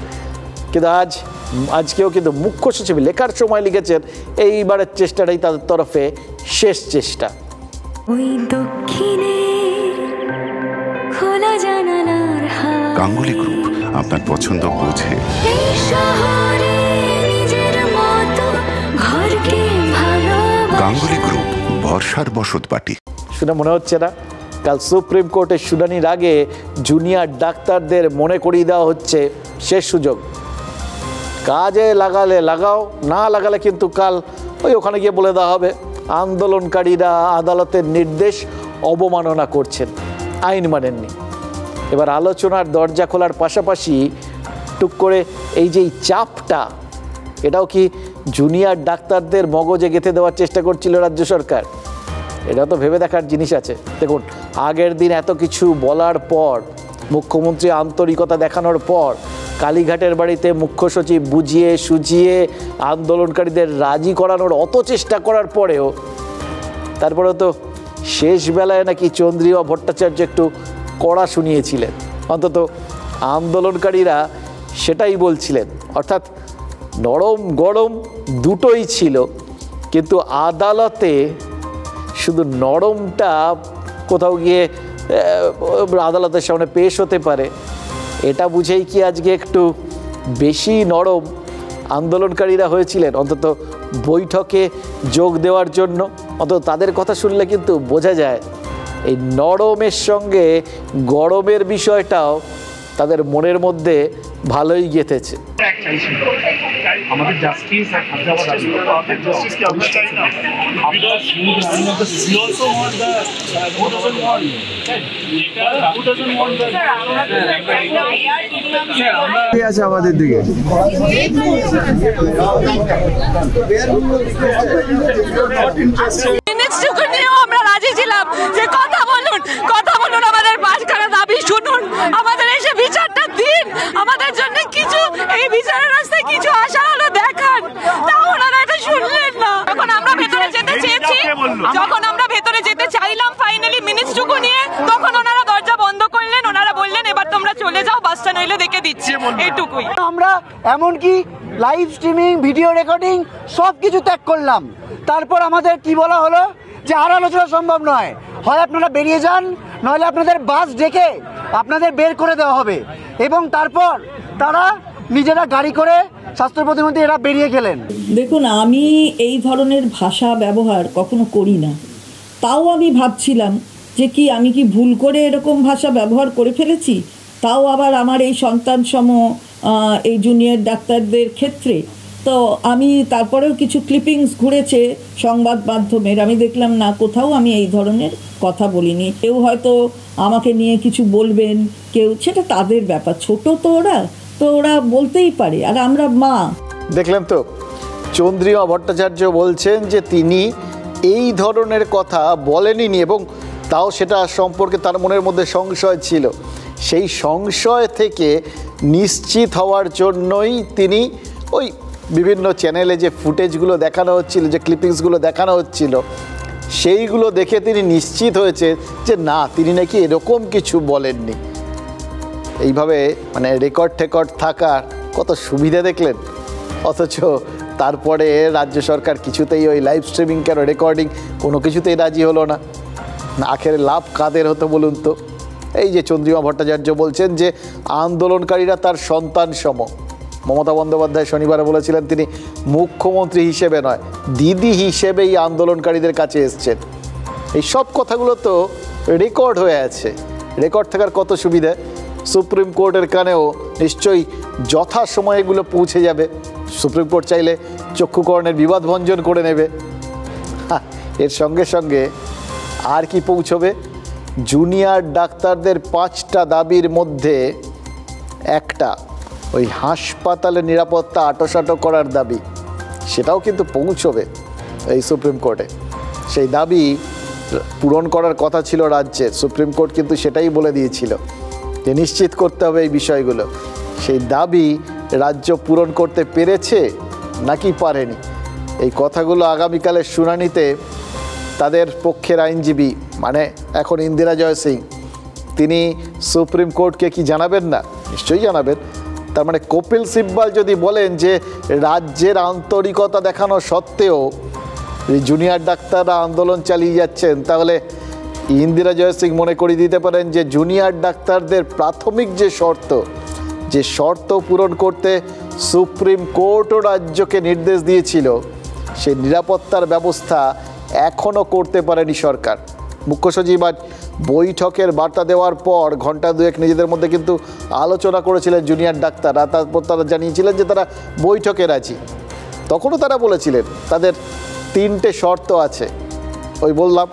কিন্তু আজকেও কিন্তু মুখ্য সচিব লেখার সময় লিখেছেন এইবারের চেষ্টাটাই তাদের তরফে শেষ চেষ্টা। গাঙ্গুলি গ্রুপ আপনার পছন্দ বোঝে। এই শহরে নিজের মতো ঘরকে ভালোবাসা। গাঙ্গুলি গ্রুপ, ভরসার বসতবাটি। শুনে মনে হচ্ছে না কাল সুপ্রিম কোর্টের শুনানির আগে জুনিয়র ডাক্তারদের মনে করিয়ে দেওয়া হচ্ছে শেষ সুযোগ, কাজে লাগালে লাগাও, না লাগালে কিন্তু কাল ওখানে গিয়ে বলে দেওয়া হবে আন্দোলনকারীরা আদালতের নির্দেশ অবমাননা করছেন, আইন মানেননি। এবার আলোচনার দরজা খোলার পাশাপাশি টুক করে এই যে চাপটা, এটাও কি জুনিয়র ডাক্তারদের মগজে গেঁথে দেওয়ার চেষ্টা করছিল রাজ্য সরকার? এটা তো ভেবে দেখার জিনিস আছে। দেখুন, আগের দিন এত কিছু বলার পর, মুখ্যমন্ত্রী আন্তরিকতা দেখানোর পর, কালীঘাটের বাড়িতে মুখ্য সচিব বুঝিয়ে সুঝিয়ে আন্দোলনকারীদের রাজি করানোর অত চেষ্টা করার পরেও তারপরে তো শেষ বেলায় নাকি চন্দ্রিমা ভট্টাচার্য একটু কড়া শুনিয়েছিলেন। অন্তত আন্দোলনকারীরা সেটাই বলছিলেন, অর্থাৎ নরম গরম দুটোই ছিল, কিন্তু আদালতে শুধু নরমটা কোথাও গিয়ে আদালতের সামনে পেশ হতে পারে, এটা বুঝেই কি আজকে একটু বেশি নরম আন্দোলনকারীরা হয়েছিলেন অন্তত বৈঠকে যোগ দেওয়ার জন্য? অন্তত তাদের কথা শুনলে কিন্তু বোঝা যায় এই নরমের সঙ্গে গরমের বিষয়টাও তাদের মনের মধ্যে ভালোই গেঁথেছে। আমাদের জাস্টিস জাস্টিসকে আমরা চাই না, আমরা smooth running of the system. Also want the who doesn't want who doesn't want the আছে আমাদের দিকে। আমরা রাজি ছিলাম যে কথা বলুন, আমাদের পাঁচখানা দাবি শুনুন, আমাদের এসে বিচারটা দিন, আমাদের জন্য কিছু এই বিচারের রাস্তায় কিছু আশার আলো দেখান। তাও ওনারা এটা শুনলেন না। যখন আমরা ভেতরে যেতে চাইলাম ফাইনালি মিনিটসটুকু নিয়ে, তখন ওনারা দরজা বন্ধ করলেন। ওনারা বললেন এবার তোমরা চলে যাও, বাসটা নইলে দেখে দিচ্ছি, এইটুকুই। আমরা এমনকি লাইভ স্ট্রিমিং, ভিডিও রেকর্ডিং সব কিছু ত্যাগ করলাম। তারপর আমাদের কি বলা হলো যে আর আলোচনা সম্ভব নয়, হয় আপনারা বেরিয়ে যান, নইলে আপনাদের বাস ডেকে আপনাদের বের করে দেওয়া হবে। এবং তারপর তারা নিজেরা গাড়ি করে স্বাস্থ্য প্রতিমন্ত্রী এরা বেরিয়ে গেলেন। দেখুন, আমি এই ধরনের ভাষা ব্যবহার কখনো করি না, তাও আমি ভাবছিলাম যে আমি কি ভুল করে এরকম ভাষা ব্যবহার করে ফেলেছি, তাও আবার আমার এই সন্তান সম এই জুনিয়র ডাক্তারদের ক্ষেত্রে। তো আমি তারপরেও কিছু ক্লিপিংস ঘুরেছে সংবাদ মাধ্যমের, আমি দেখলাম না কোথাও আমি এই ধরনের কথা বলিনি। কেউ হয়তো আমাকে নিয়ে কিছু বলবেন, কেউ, সেটা তাদের ব্যাপার, ছোট তো ওরা বলতেই পারে, আর আমরা মা। দেখলেন তো, চন্দ্রিমা ভট্টাচার্য বলছেন যে তিনি এই ধরনের কথা বলেননি, এবং তাও সেটা সম্পর্কে তার মনের মধ্যে সংশয় ছিল। সেই সংশয় থেকে নিশ্চিত হওয়ার জন্যই তিনি ওই বিভিন্ন চ্যানেলে যে ফুটেজগুলো দেখানো হচ্ছিল, যে ক্লিপিংসগুলো দেখানো হচ্ছিল, সেইগুলো দেখে তিনি নিশ্চিত হয়েছে যে না, তিনি নাকি এরকম কিছু বলেননি। এইভাবে মানে রেকর্ড টেকর্ড থাকার কত সুবিধা দেখলেন। অথচ তারপরে রাজ্য সরকার কিছুতেই ওই লাইভ স্ট্রিমিং কেন, রেকর্ডিং কোনো কিছুতেই রাজি হলো না। আখেরে লাভ কাদের হতো বলুন তো? এই যে চন্দ্রিমা ভট্টাচার্য বলছেন যে আন্দোলনকারীরা তার সন্তান সম। মমতা বন্দ্যোপাধ্যায় শনিবার বলেছিলেন তিনি মুখ্যমন্ত্রী হিসেবে নয়, দিদি হিসেবেই আন্দোলনকারীদের কাছে এসছেন। এই সব কথাগুলো তো রেকর্ড হয়ে আছে। রেকর্ড থাকার কত সুবিধা। সুপ্রিম কোর্টের কানেও নিশ্চয়ই যথাসময়ে এগুলো পৌঁছে যাবে। সুপ্রিম কোর্ট চাইলে চক্ষুকরণের বিবাদ ভঞ্জন করে নেবে। এর সঙ্গে সঙ্গে আর কি পৌঁছবে? জুনিয়র ডাক্তারদের 5টা দাবির মধ্যে একটা, ওই হাসপাতালের নিরাপত্তা আঁটোসাঁটো করার দাবি, সেটাও কিন্তু পৌঁছবে এই সুপ্রিম কোর্টে। সেই দাবি পূরণ করার কথা ছিল রাজ্যের। সুপ্রিম কোর্ট কিন্তু সেটাই বলে দিয়েছিল যে নিশ্চিত করতে হবে এই বিষয়গুলো। সেই দাবি রাজ্য পূরণ করতে পেরেছে নাকি পারেনি, এই কথাগুলো আগামীকালের শুনানিতে তাদের পক্ষের আইনজীবী, মানে এখন ইন্দিরা জয় সিং, তিনি সুপ্রিম কোর্টকে কি জানাবেন না? নিশ্চয়ই জানাবেন। তার মানে কপিল সিব্বাল যদি বলেন যে রাজ্যের আন্তরিকতা দেখানো সত্ত্বেও জুনিয়র ডাক্তাররা আন্দোলন চালিয়ে যাচ্ছেন, তাহলে ইন্দিরা জয় সিং মনে করিয়ে দিতে পারেন যে জুনিয়র ডাক্তারদের প্রাথমিক যে শর্ত, যে শর্ত পূরণ করতে সুপ্রিম কোর্টও রাজ্যকে নির্দেশ দিয়েছিল, সেই নিরাপত্তার ব্যবস্থা এখনও করতে পারেনি সরকার। মুখ্য সচিব আজ বৈঠকের বার্তা দেওয়ার পর ঘন্টা দুয়েক নিজেদের মধ্যে কিন্তু আলোচনা করেছিলেন জুনিয়র ডাক্তাররা। তারপর তারা জানিয়েছিলেন যে তারা বৈঠকে রাজি। তখনও তারা বলেছিলেন তাদের 3টে শর্ত আছে। ওই বললাম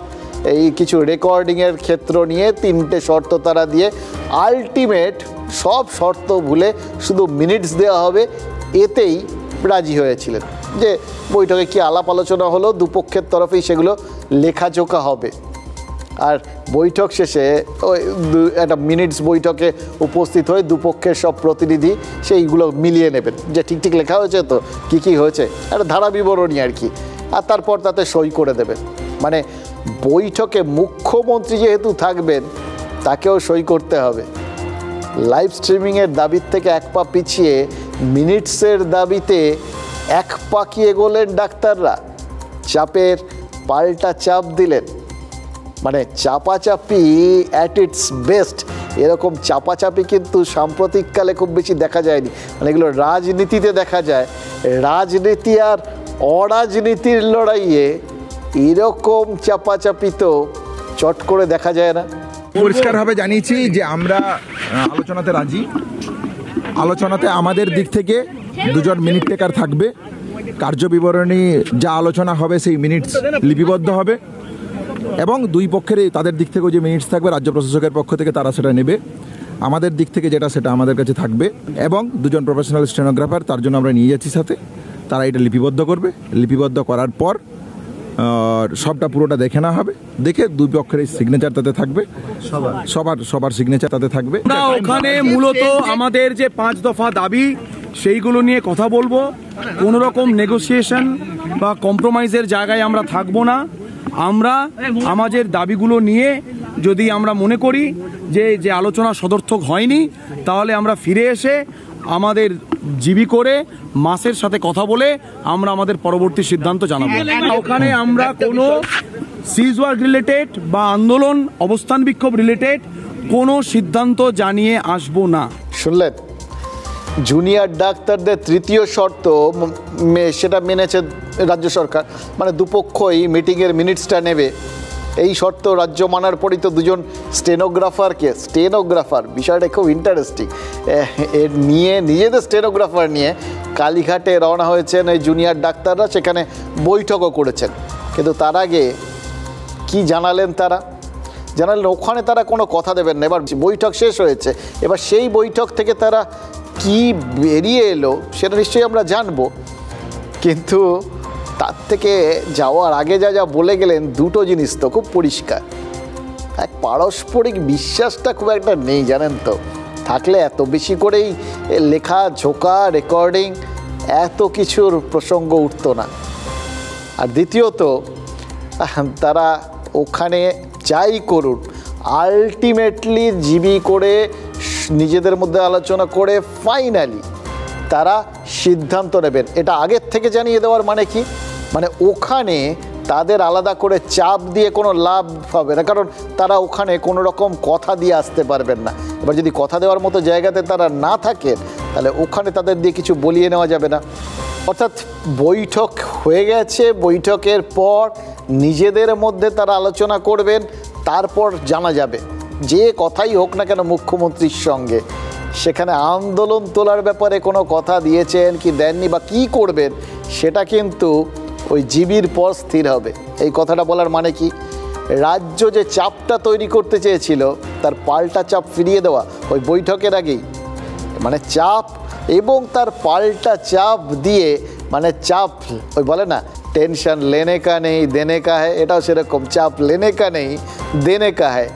এই কিছু রেকর্ডিংয়ের ক্ষেত্র নিয়ে 3টে শর্ত তারা দিয়ে আলটিমেট সব শর্ত ভুলে শুধু মিনিটস দেওয়া হবে, এতেই রাজি হয়েছিলেন। যে বৈঠকে কি আলাপ আলোচনা হলো দুপক্ষের তরফেই সেগুলো লেখাজোখা হবে। আর বৈঠক শেষে ওই একটা মিনিটস বৈঠকে উপস্থিত হয়ে দুপক্ষের সব প্রতিনিধি সেইগুলো মিলিয়ে নেবেন যে ঠিক ঠিক লেখা হয়েছে তো, কী কী হয়েছে, একটা ধারা বিবরণী আর কি, আর তারপর তাতে সই করে দেবেন। মানে বৈঠকে মুখ্যমন্ত্রী যেহেতু থাকবেন তাকেও সই করতে হবে। লাইভ স্ট্রিমিংয়ের দাবির থেকে এক পা পিছিয়ে মিনিটসের দাবিতে এক পা কি এগোলেন ডাক্তাররা, চাপের পাল্টা চাপ দিলেন। মানে চাপাচাপি অ্যাট ইটস বেস্ট, এরকম চাপাচাপি কিন্তু সাম্প্রতিককালে খুব বেশি দেখা যায়নি। মানে এগুলো রাজনীতিতে দেখা যায়, রাজনীতি আর অরাজনীতির লড়াইয়ে এরকম চাপাচাপি তো চট করে দেখা যায় না। পরিষ্কারভাবে জানিয়েছি যে আমরা আলোচনাতে রাজি। আলোচনাতে আমাদের দিক থেকে 2জন মিনিট টেকার থাকবে। কার্যবিবরণী যা আলোচনা হবে সেই মিনিটস লিপিবদ্ধ হবে এবং দুই পক্ষেরই তাদের দিক থেকেও যে মিনিটস থাকবে রাজ্য প্রশাসকের পক্ষ থেকে তারা সেটা নেবে। আমাদের দিক থেকে যেটা সেটা আমাদের কাছে থাকবে এবং 2জন প্রফেশনাল স্টেনোগ্রাফার তার জন্য আমরা নিয়ে যাচ্ছি সাথে, তারা এটা লিপিবদ্ধ করবে। লিপিবদ্ধ করার পর সবটা পুরোটা দেখে নেওয়া হবে, দেখে দুই পক্ষের সিগনেচার তাতে থাকবে, সবার সিগনেচার তাতে থাকবে। ওখানে মূলত আমাদের যে 5 দফা দাবি সেইগুলো নিয়ে কথা বলবো। কোনো রকম নেগোসিয়েশন বা কম্প্রোমাইজের জায়গায় আমরা থাকবো না। আমরা আমাদের দাবিগুলো নিয়ে যদি আমরা মনে করি যে আলোচনা সদর্থক হয়নি, তাহলে আমরা ফিরে এসে আমাদের জিবি করে মাসের সাথে কথা বলে আমরা আমাদের পরবর্তী সিদ্ধান্ত জানাবো। ওখানে আমরা কোনো সিজ ওয়ার্ক রিলেটেড বা আন্দোলন অবস্থান বিক্ষোভ রিলেটেড কোনো সিদ্ধান্ত জানিয়ে আসবো না। শুনলেন, জুনিয়র ডাক্তারদের 3য় শর্ত সেটা মেনেছে রাজ্য সরকার। মানে দুপক্ষই মিটিংয়ের মিনিটসটা নেবে, এই শর্ত রাজ্য মানার পরই তো 2জন স্টেনোগ্রাফার বিষয়টা খুব ইন্টারেস্টিং, এর নিয়ে নিজেদের স্টেনোগ্রাফার নিয়ে কালীঘাটে রওনা হয়েছেন এই জুনিয়র ডাক্তাররা, সেখানে বৈঠকও করেছেন। কিন্তু তার আগে কি জানালেন তারা? জানালেন ওখানে তারা কোনো কথা দেবেন না। এবার বৈঠক শেষ হয়েছে, এবার সেই বৈঠক থেকে তারা কি বেরিয়ে এলো সেটা নিশ্চয়ই আমরা জানবো। কিন্তু তার থেকে যাওয়ার আগে যা বলে গেলেন 2টো জিনিস তো খুব পরিষ্কার। এক, পারস্পরিক বিশ্বাসটা খুব একটা নেই জানেন তো, থাকলে এত বেশি করেই লেখা ঝোঁকা রেকর্ডিং এত কিছুর প্রসঙ্গ উঠতো না। আর দ্বিতীয়ত তারা ওখানে যাই করুন আলটিমেটলি জিবি করে নিজেদের মধ্যে আলোচনা করে ফাইনালি তারা সিদ্ধান্ত নেবেন। এটা আগের থেকে জানিয়ে দেওয়ার মানে কি? মানে ওখানে তাদের আলাদা করে চাপ দিয়ে কোনো লাভ হবে না, কারণ তারা ওখানে কোনো রকম কথা দিয়ে আসতে পারবেন না। এবার যদি কথা দেওয়ার মতো জায়গাতে তারা না থাকেন তাহলে ওখানে তাদের দিয়ে কিছু বলিয়ে নেওয়া যাবে না। অর্থাৎ বৈঠক হয়ে গেছে, বৈঠকের পর নিজেদের মধ্যে তারা আলোচনা করবেন, তারপর জানা যাবে যে কথাই হোক না কেন মুখ্যমন্ত্রীর সঙ্গে সেখানে আন্দোলন তোলার ব্যাপারে কোনো কথা দিয়েছেন কি দেননি বা কী করবেন সেটা কিন্তু ওই জিবির পর স্থির হবে। এই কথাটা বলার মানে কি? রাজ্য যে চাপটা তৈরি করতে চেয়েছিল তার পাল্টা চাপ ফিরিয়ে দেওয়া ওই বৈঠকের আগেই। মানে চাপ এবং তার পাল্টা চাপ দিয়ে, মানে চাপ ওই বলে না টেনশন লেনে কা নেই দেনে কা হ্যায়, এটাও সেরকম চাপ লেনে কা নেই দেনে কা হ্যায়।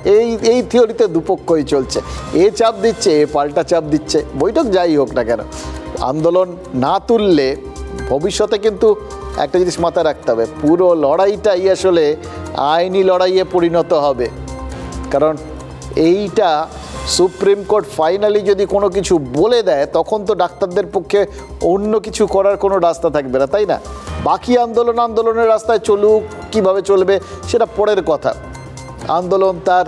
এই থিওরিতে দুপক্ষই চলছে, এ চাপ দিচ্ছে এ পাল্টা চাপ দিচ্ছে। বৈঠক যাই হোক না কেন আন্দোলন না তুললে ভবিষ্যতে কিন্তু একটা জিনিস মাথায় রাখতে হবে, পুরো লড়াইটাই আসলে আইনি লড়াইয়ে পরিণত হবে। কারণ এইটা সুপ্রিম কোর্ট ফাইনালি যদি কোনো কিছু বলে দেয় তখন তো ডাক্তারদের পক্ষে অন্য কিছু করার কোনো রাস্তা থাকবে না, তাই না? বাকি আন্দোলনের রাস্তায় চলুক, কিভাবে চলবে সেটা পরের কথা। আন্দোলন তার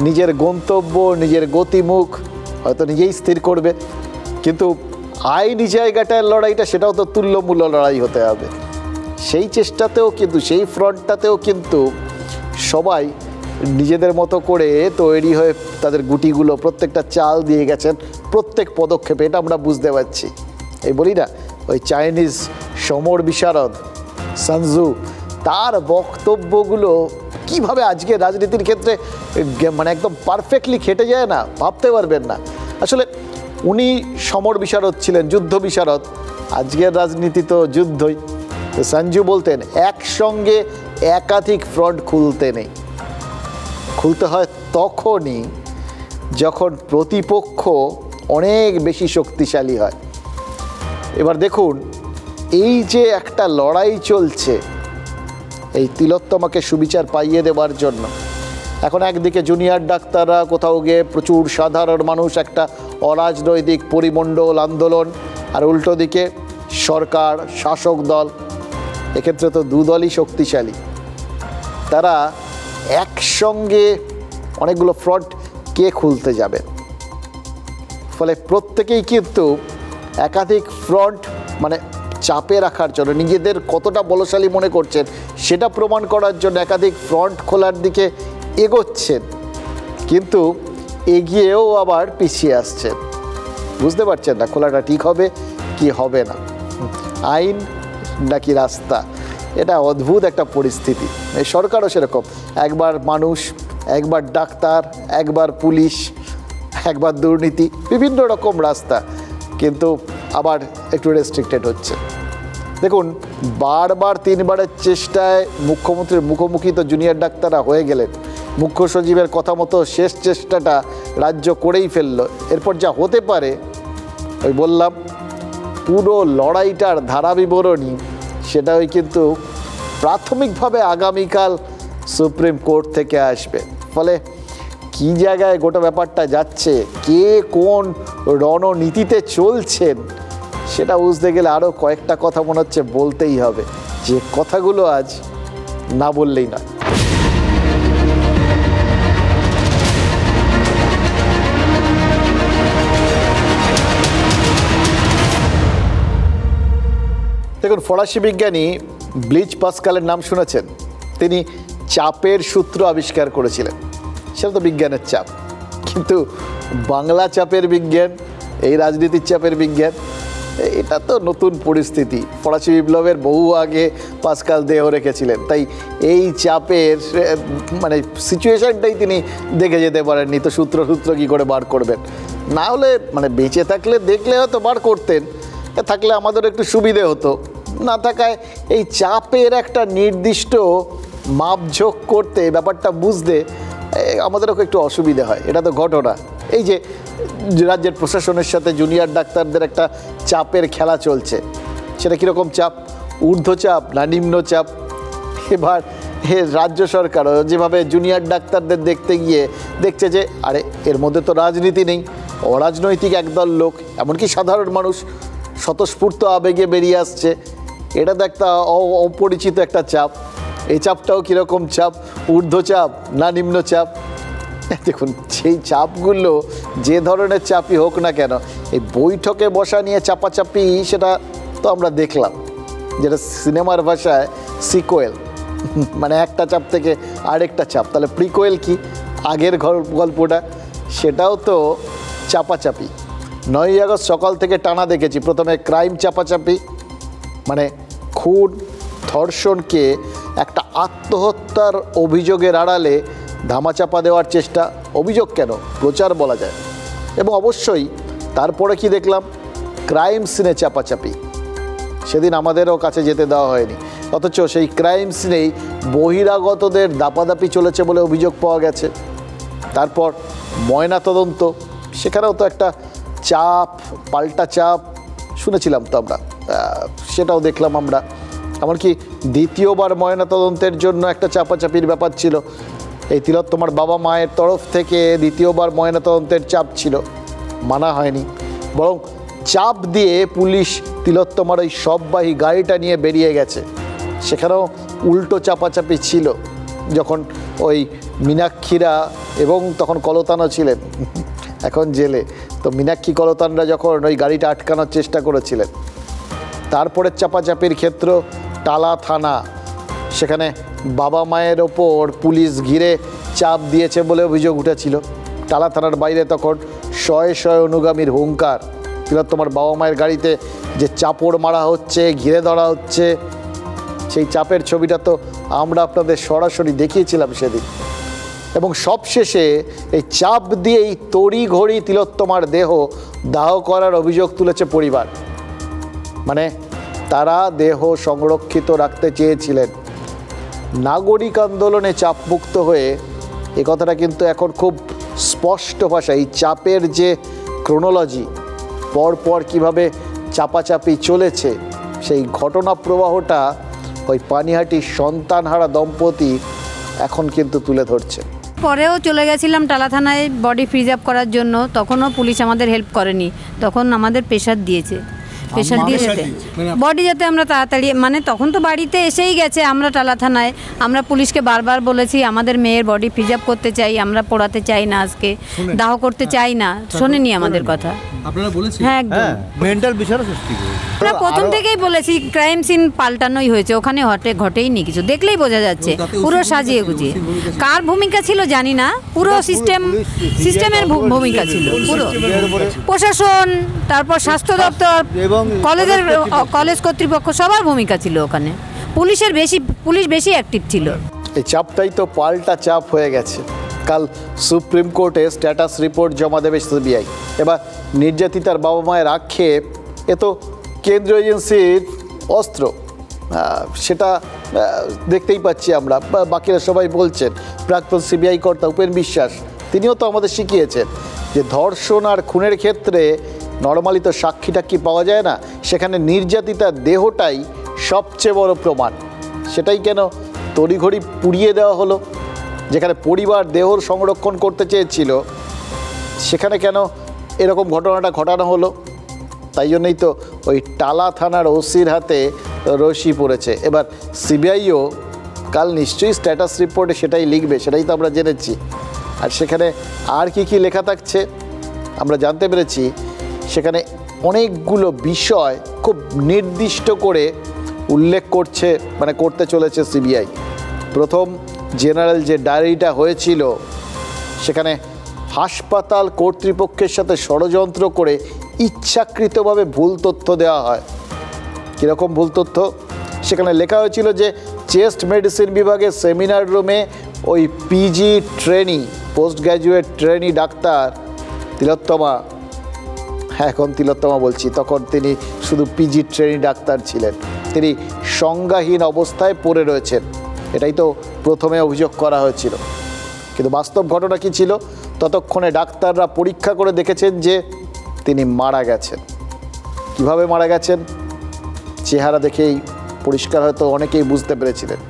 নিজের গন্তব্য, নিজের গতিমুখ হয়তো নিজেই স্থির করবে। কিন্তু আইনি জায়গাটার লড়াইটা সেটাও তো তুল্যমূল্য লড়াই হতে হবে। সেই চেষ্টাতেও কিন্তু, সেই ফ্রন্টটাতেও কিন্তু সবাই নিজেদের মতো করে তৈরি হয়ে তাদের গুটিগুলো প্রত্যেকটা চাল দিয়ে গেছেন প্রত্যেক পদক্ষেপে, এটা আমরা বুঝতে পারছি। এই বলি না, ওই চাইনিজ সমর বিশারদ সানজু, তার বক্তব্যগুলো কিভাবে আজকে রাজনীতির ক্ষেত্রে মানে একদম পারফেক্টলি খেটে যায় না, ভাবতে পারবেন না। আসলে উনি সমর বিশারদ ছিলেন, যুদ্ধ বিশারদ। আজকের রাজনীতি তো যুদ্ধই। তো সঞ্জু বলতেন একসঙ্গে একাধিক ফ্রন্ট খুলতে নেই, খুলতে হয় তখনই যখন প্রতিপক্ষ অনেক বেশি শক্তিশালী হয়। এবার দেখুন, এই যে একটা লড়াই চলছে এই তিলোত্তমাকে সুবিচার পাইয়ে দেওয়ার জন্য, এখন একদিকে জুনিয়র ডাক্তাররা কোথাও গিয়ে প্রচুর সাধারণ মানুষ, একটা অরাজনৈতিক পরিমণ্ডল আন্দোলন, আর উল্টো দিকে সরকার শাসক দল, এক্ষেত্রে তো দুদলই শক্তিশালী। তারা একসঙ্গে অনেকগুলো ফ্রন্ট কে খুলতে যাবে, ফলে প্রত্যেকেই কিন্তু একাধিক ফ্রন্ট মানে চাপে রাখার জন্য, নিজেদের কতটা বলশালী মনে করছেন সেটা প্রমাণ করার জন্য একাধিক ফ্রন্ট খোলার দিকে এগোচ্ছেন, কিন্তু এগিয়েও আবার পিছিয়ে আসছেন। বুঝতে পারছেন না খোলাটা ঠিক হবে কি হবে না, আইন নাকি রাস্তা, এটা অদ্ভুত একটা পরিস্থিতি। এই সরকারও সেরকম, একবার মানুষ, একবার ডাক্তার, একবার পুলিশ, একবার দুর্নীতি, বিভিন্ন রকম রাস্তা, কিন্তু আবার একটু রেস্ট্রিক্টেড হচ্ছে। দেখুন, বারবার 3বারের চেষ্টায় মুখ্যমন্ত্রীর মুখোমুখি তো জুনিয়র ডাক্তাররা হয়ে গেলেন, মুখ্য সচিবের কথা মতো শেষ চেষ্টাটা রাজ্য করেই ফেলল। এরপর যা হতে পারে, ওই বললাম পুরো লড়াইটার ধারা বিবরণী, সেটাই কিন্তু প্রাথমিকভাবে আগামীকাল সুপ্রিম কোর্ট থেকে আসবে। ফলে কী জায়গায় গোটা ব্যাপারটা যাচ্ছে, কে কোন রণনীতিতে চলছেন, সেটা বুঝতে গেলে আরও কয়েকটা কথা মনে হচ্ছে বলতেই হবে, যে কথাগুলো আজ না বললেই নয়। দেখুন, ফরাসি বিজ্ঞানী ব্লিজ পাস্কালের নাম শুনেছেন? তিনি চাপের সূত্র আবিষ্কার করেছিলেন। সেটা তো বিজ্ঞানের চাপ, কিন্তু বাংলা চাপের বিজ্ঞান, এই রাজনীতির চাপের বিজ্ঞান, এটা তো নতুন পরিস্থিতি। ফরাসি বিপ্লবের বহু আগে পাস্কাল দেহ রেখেছিলেন, তাই এই চাপের মানে সিচুয়েশনটাই তিনি দেখে যেতে পারেননি, তো সূত্র কী করে বার করবেন? না হলে মানে বেঁচে থাকলে দেখলে হয়তো বার করতেন, থাকলে আমাদের একটু সুবিধে হতো। না থাকায় এই চাপের একটা নির্দিষ্ট মাপঝোঁক করতে, ব্যাপারটা বুঝতে আমাদেরও একটু অসুবিধে হয়। এটা তো ঘটনা। এই যে রাজ্যের প্রশাসনের সাথে জুনিয়র ডাক্তারদের একটা চাপের খেলা চলছে, সেটা কীরকম চাপ? ঊর্ধ্বচাপ না নিম্নচাপ? এবার রাজ্য সরকারও যেভাবে জুনিয়র ডাক্তারদের দেখতে গিয়ে দেখছে যে আরে এর মধ্যে তো রাজনীতি নেই, অরাজনৈতিক একদল লোক, এমনকি সাধারণ মানুষ স্বতঃস্ফূর্ত আবেগে বেরিয়ে আসছে, এটা তো একটা অপরিচিত একটা চাপ। এই চাপটাও কীরকম চাপ? ঊর্ধ্বচাপ না নিম্নচাপ? দেখুন, সেই চাপগুলো যে ধরনের চাপই হোক না কেন, এই বৈঠকে বসা নিয়ে চাপাচাপি, সেটা তো আমরা দেখলাম, যেটা সিনেমার ভাষায় সিকোয়েল, মানে একটা চাপ থেকে আরেকটা চাপ। তাহলে প্রিকোয়েল কি? আগের গল্পটা, সেটাও তো চাপাচাপি। 9ই আগস্ট সকাল থেকে টানা দেখেছি, প্রথমে ক্রাইম চাপাচাপি, মানে খুন ধর্ষণকে একটা আত্মহত্যার অভিযোগের আড়ালে ধামাচাপা দেওয়ার চেষ্টা, অভিযোগ কেন, প্রচার বলা যায়। এবং অবশ্যই তারপরে কি দেখলাম? ক্রাইম সিনে চাপাচাপি। সেদিন আমাদেরও কাছে যেতে দেওয়া হয়নি, অথচ সেই ক্রাইম সিনেই বহিরাগতদের দাপাদাপি চলেছে বলে অভিযোগ পাওয়া গেছে। তারপর ময়নাতদন্ত, সেখানেও তো একটা চাপ, পাল্টা চাপ শুনেছিলাম তো আমরা, সেটাও দেখলাম আমরা। এমনকি দ্বিতীয়বার ময়নাতদন্তের জন্য একটা চাপাচাপির ব্যাপার ছিল, এই তিলোত্তমার বাবা মায়ের তরফ থেকে দ্বিতীয়বার ময়নাতদন্তের চাপ ছিল, মানা হয়নি, বরং চাপ দিয়ে পুলিশ তিলোত্তমার ওই সববাহী গাড়িটা নিয়ে বেরিয়ে গেছে। সেখানেও উল্টো চাপাচাপি ছিল, যখন ওই মীনাক্ষীরা এবং তখন কলতানো ছিলেন, এখন জেলে। তো মীনাক্ষী কলতানরা যখন ওই গাড়িটা আটকানোর চেষ্টা করেছিলেন, তারপরে চাপাচাপির ক্ষেত্র টালা থানা, সেখানে বাবা মায়ের ওপর পুলিশ ঘিরে চাপ দিয়েছে বলে অভিযোগ উঠেছিল। টালা থানার বাইরে তখন শয়ে শয়ে অনুগামীর হুঙ্কার। তিলোত্তমার বাবা মায়ের গাড়িতে যে চাপড় মারা হচ্ছে, ঘিরে ধরা হচ্ছে, সেই চাপের ছবিটা তো আমরা আপনাদের সরাসরি দেখিয়েছিলাম সেদিন। এবং সবশেষে এই চাপ দিয়েই তড়িঘড়ি তিলোত্তমার দেহ দাহ করার অভিযোগ তুলেছে পরিবার। মানে তারা দেহ সংরক্ষিত রাখতে চেয়েছিলেন। নাগরিক আন্দোলনে চাপমুক্ত হয়ে এ কথাটা কিন্তু এখন খুব স্পষ্ট ভাষা। এই চাপের যে ক্রোনোলজি, পরপর কিভাবে চাপাচাপি চলেছে, সেই ঘটনা প্রবাহটা ওই পানিহাটির সন্তানহারা দম্পতি এখন কিন্তু তুলে ধরছে। পরেও চলে গেছিলাম টালা থানায় বডি ফ্রিজ আপ করার জন্য, তখনও পুলিশ আমাদের হেল্প করেনি। তখন আমাদের প্রেশার দিয়েছে, প্রেশার দিয়ে যেতে বডি যাতে আমরা তাড়াতাড়ি, মানে তখন তো বাড়িতে এসেই গেছে। আমরা টালা থানায় আমরা পুলিশকে বারবার বলেছি আমাদের মেয়ের বডি ফ্রিজ আপ করতে চাই, আমরা পোড়াতে চাই না, আজকে দাহ করতে চাই না। শোনেনি আমাদের কথা। আপনারা বলেছেন? হ্যাঁ, একদম মেন্টাল বিষয়টা সৃষ্টি করে আমরা প্রথম থেকেই বলেছি ক্রাইম সিন পাল্টানোই হয়েছে, ওখানে ঘটেইনি কিছু, দেখলেই বোঝা যাচ্ছে পুরো সাজিয়ে গুজিয়ে। কার ভূমিকা ছিল জানি না, পুরো সিস্টেমের ভূমিকা ছিল, পুরো প্রশাসন, তারপর স্বাস্থ্য দপ্তর, কলেজ কর্তৃপক্ষ, সবার ভূমিকা ছিল ওখানে। পুলিশ বেশি অ্যাক্টিভ ছিল। এই চাপটাই তো পাল্টা চাপ হয়ে গেছে। কাল সুপ্রিম কোর্টে স্ট্যাটাস রিপোর্ট জমা দেবে সিবিআই। এবার নির্যাতিতার বাবা মায়ের আক্ষেপ, এ তো কেন্দ্রীয় এজেন্সির অস্ত্র, সেটা দেখতেই পাচ্ছি আমরা, বাকিরা সবাই বলছেন। প্রাক্তন সিবিআই কর্তা উপেন বিশ্বাস তিনিও তো আমাদের শিখিয়েছেন যে ধর্ষণ আর খুনের ক্ষেত্রে নর্মালি তো সাক্ষী টাক্ষী পাওয়া যায় না, সেখানে নির্যাতিতার দেহটাই সবচেয়ে বড় প্রমাণ। সেটাই কেন তড়িঘড়ি পুড়িয়ে দেওয়া হলো? যেখানে পরিবার দেহর সংরক্ষণ করতে চেয়েছিল, সেখানে কেন এরকম ঘটনাটা ঘটানো হলো? তাই জন্যই তো ওই টালা থানার ওসির হাতে রশি পড়েছে। এবার সিবিআইও কাল নিশ্চয়ই স্ট্যাটাস রিপোর্টে সেটাই লিখবে, সেটাই তো আমরা জেনেছি। আর সেখানে আর কি লেখা থাকছে আমরা জানতে পেরেছি। সেখানে অনেকগুলো বিষয় খুব নির্দিষ্ট করে উল্লেখ করতে চলেছে সিবিআই। প্রথম, জেনারেল যে ডায়েরিটা হয়েছিল, সেখানে হাসপাতাল কর্তৃপক্ষের সাথে ষড়যন্ত্র করে ইচ্ছাকৃতভাবে ভুল তথ্য দেওয়া হয়। কীরকম ভুল তথ্য? সেখানে লেখা হয়েছিল যে চেস্ট মেডিসিন বিভাগের সেমিনার রুমে ওই PG trainee, post graduate trainee ডাক্তার তিলোত্তমা, এখন তিলোত্তমা বলছি, তখন তিনি শুধু পিজি ট্রেনি ডাক্তার ছিলেন, তিনি সংজ্ঞাহীন অবস্থায় পড়ে রয়েছেন। এটাই তো প্রথমে অভিযোগ করা হয়েছিল। কিন্তু বাস্তব ঘটনা কী ছিল? ততক্ষণে ডাক্তাররা পরীক্ষা করে দেখেছেন যে তিনি মারা গেছেন। কিভাবে মারা গেছেন? চেহারা দেখেই পরিষ্কার হয়তো অনেকেই বুঝতে পেরেছিলেন।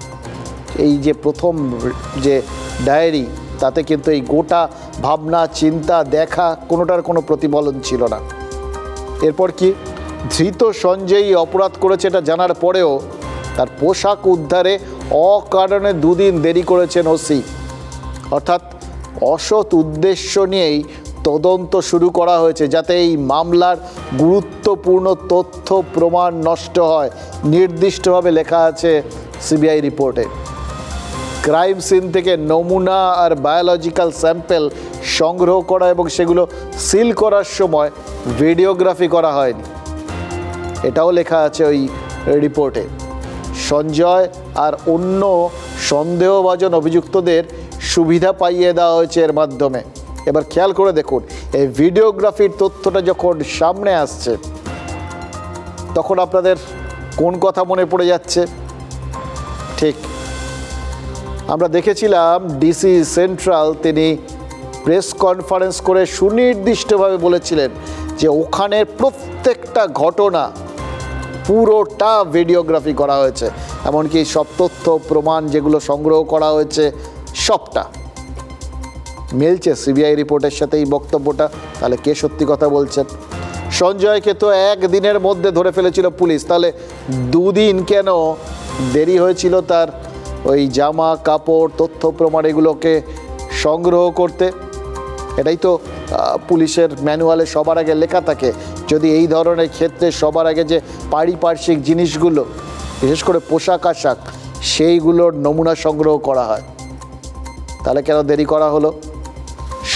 এই যে প্রথম যে ডায়েরি, তাতে কিন্তু এই গোটা ভাবনা, চিন্তা, দেখা কোনোটার কোনো প্রতিফলন ছিল না। এরপর কি? ধৃত সঞ্জয়ী অপরাধ করেছে এটা জানার পরেও তার পোশাক উদ্ধারে অকারণে 2 দিন দেরি করেছেন ওসি। অর্থাৎ অসৎ উদ্দেশ্য নিয়েই তদন্ত শুরু করা হয়েছে, যাতে এই মামলার গুরুত্বপূর্ণ তথ্য প্রমাণ নষ্ট হয়। নির্দিষ্টভাবে লেখা আছে সিবিআই রিপোর্টে। ক্রাইম সিন থেকে নমুনা আর বায়োলজিক্যাল স্যাম্পেল সংগ্রহ করা এবং সেগুলো সিল করার সময় ভিডিওগ্রাফি করা হয়নি, এটাও লেখা আছে ওই রিপোর্টে। সঞ্জয় আর অন্য সন্দেহভাজন অভিযুক্তদের সুবিধা পাইয়ে দেওয়া হয়েছে এর মাধ্যমে। এবার খেয়াল করে দেখুন, এই ভিডিওগ্রাফির তথ্যটা যখন সামনে আসছে, তখন আপনাদের কোন কথা মনে পড়ে যাচ্ছে? ঠিক আমরা দেখেছিলাম ডিসি সেন্ট্রাল তিনি প্রেস কনফারেন্স করে সুনির্দিষ্টভাবে বলেছিলেন যে ওখানের প্রত্যেকটা ঘটনা পুরোটা ভিডিওগ্রাফি করা হয়েছে, এমনকি সব তথ্য প্রমাণ যেগুলো সংগ্রহ করা হয়েছে সবটা মিলছে সিবিআই রিপোর্টের সাথে এই বক্তব্যটা। তাহলে কে সত্যি কথা বলছেন? সঞ্জয়কে তো 1 দিনের মধ্যে ধরে ফেলেছিল পুলিশ, তাহলে 2 দিন কেন দেরি হয়েছিল তার ওই জামা কাপড়, তথ্য প্রমাণ এগুলোকে সংগ্রহ করতে? এটাই তো পুলিশের ম্যানুয়ালে সবার আগে লেখা থাকে, যদি এই ধরনের ক্ষেত্রে সবার আগে যে পারিপার্শ্বিক জিনিসগুলো, বিশেষ করে পোশাক আশাক, সেইগুলোর নমুনা সংগ্রহ করা হয়। তাহলে কেন দেরি করা হলো?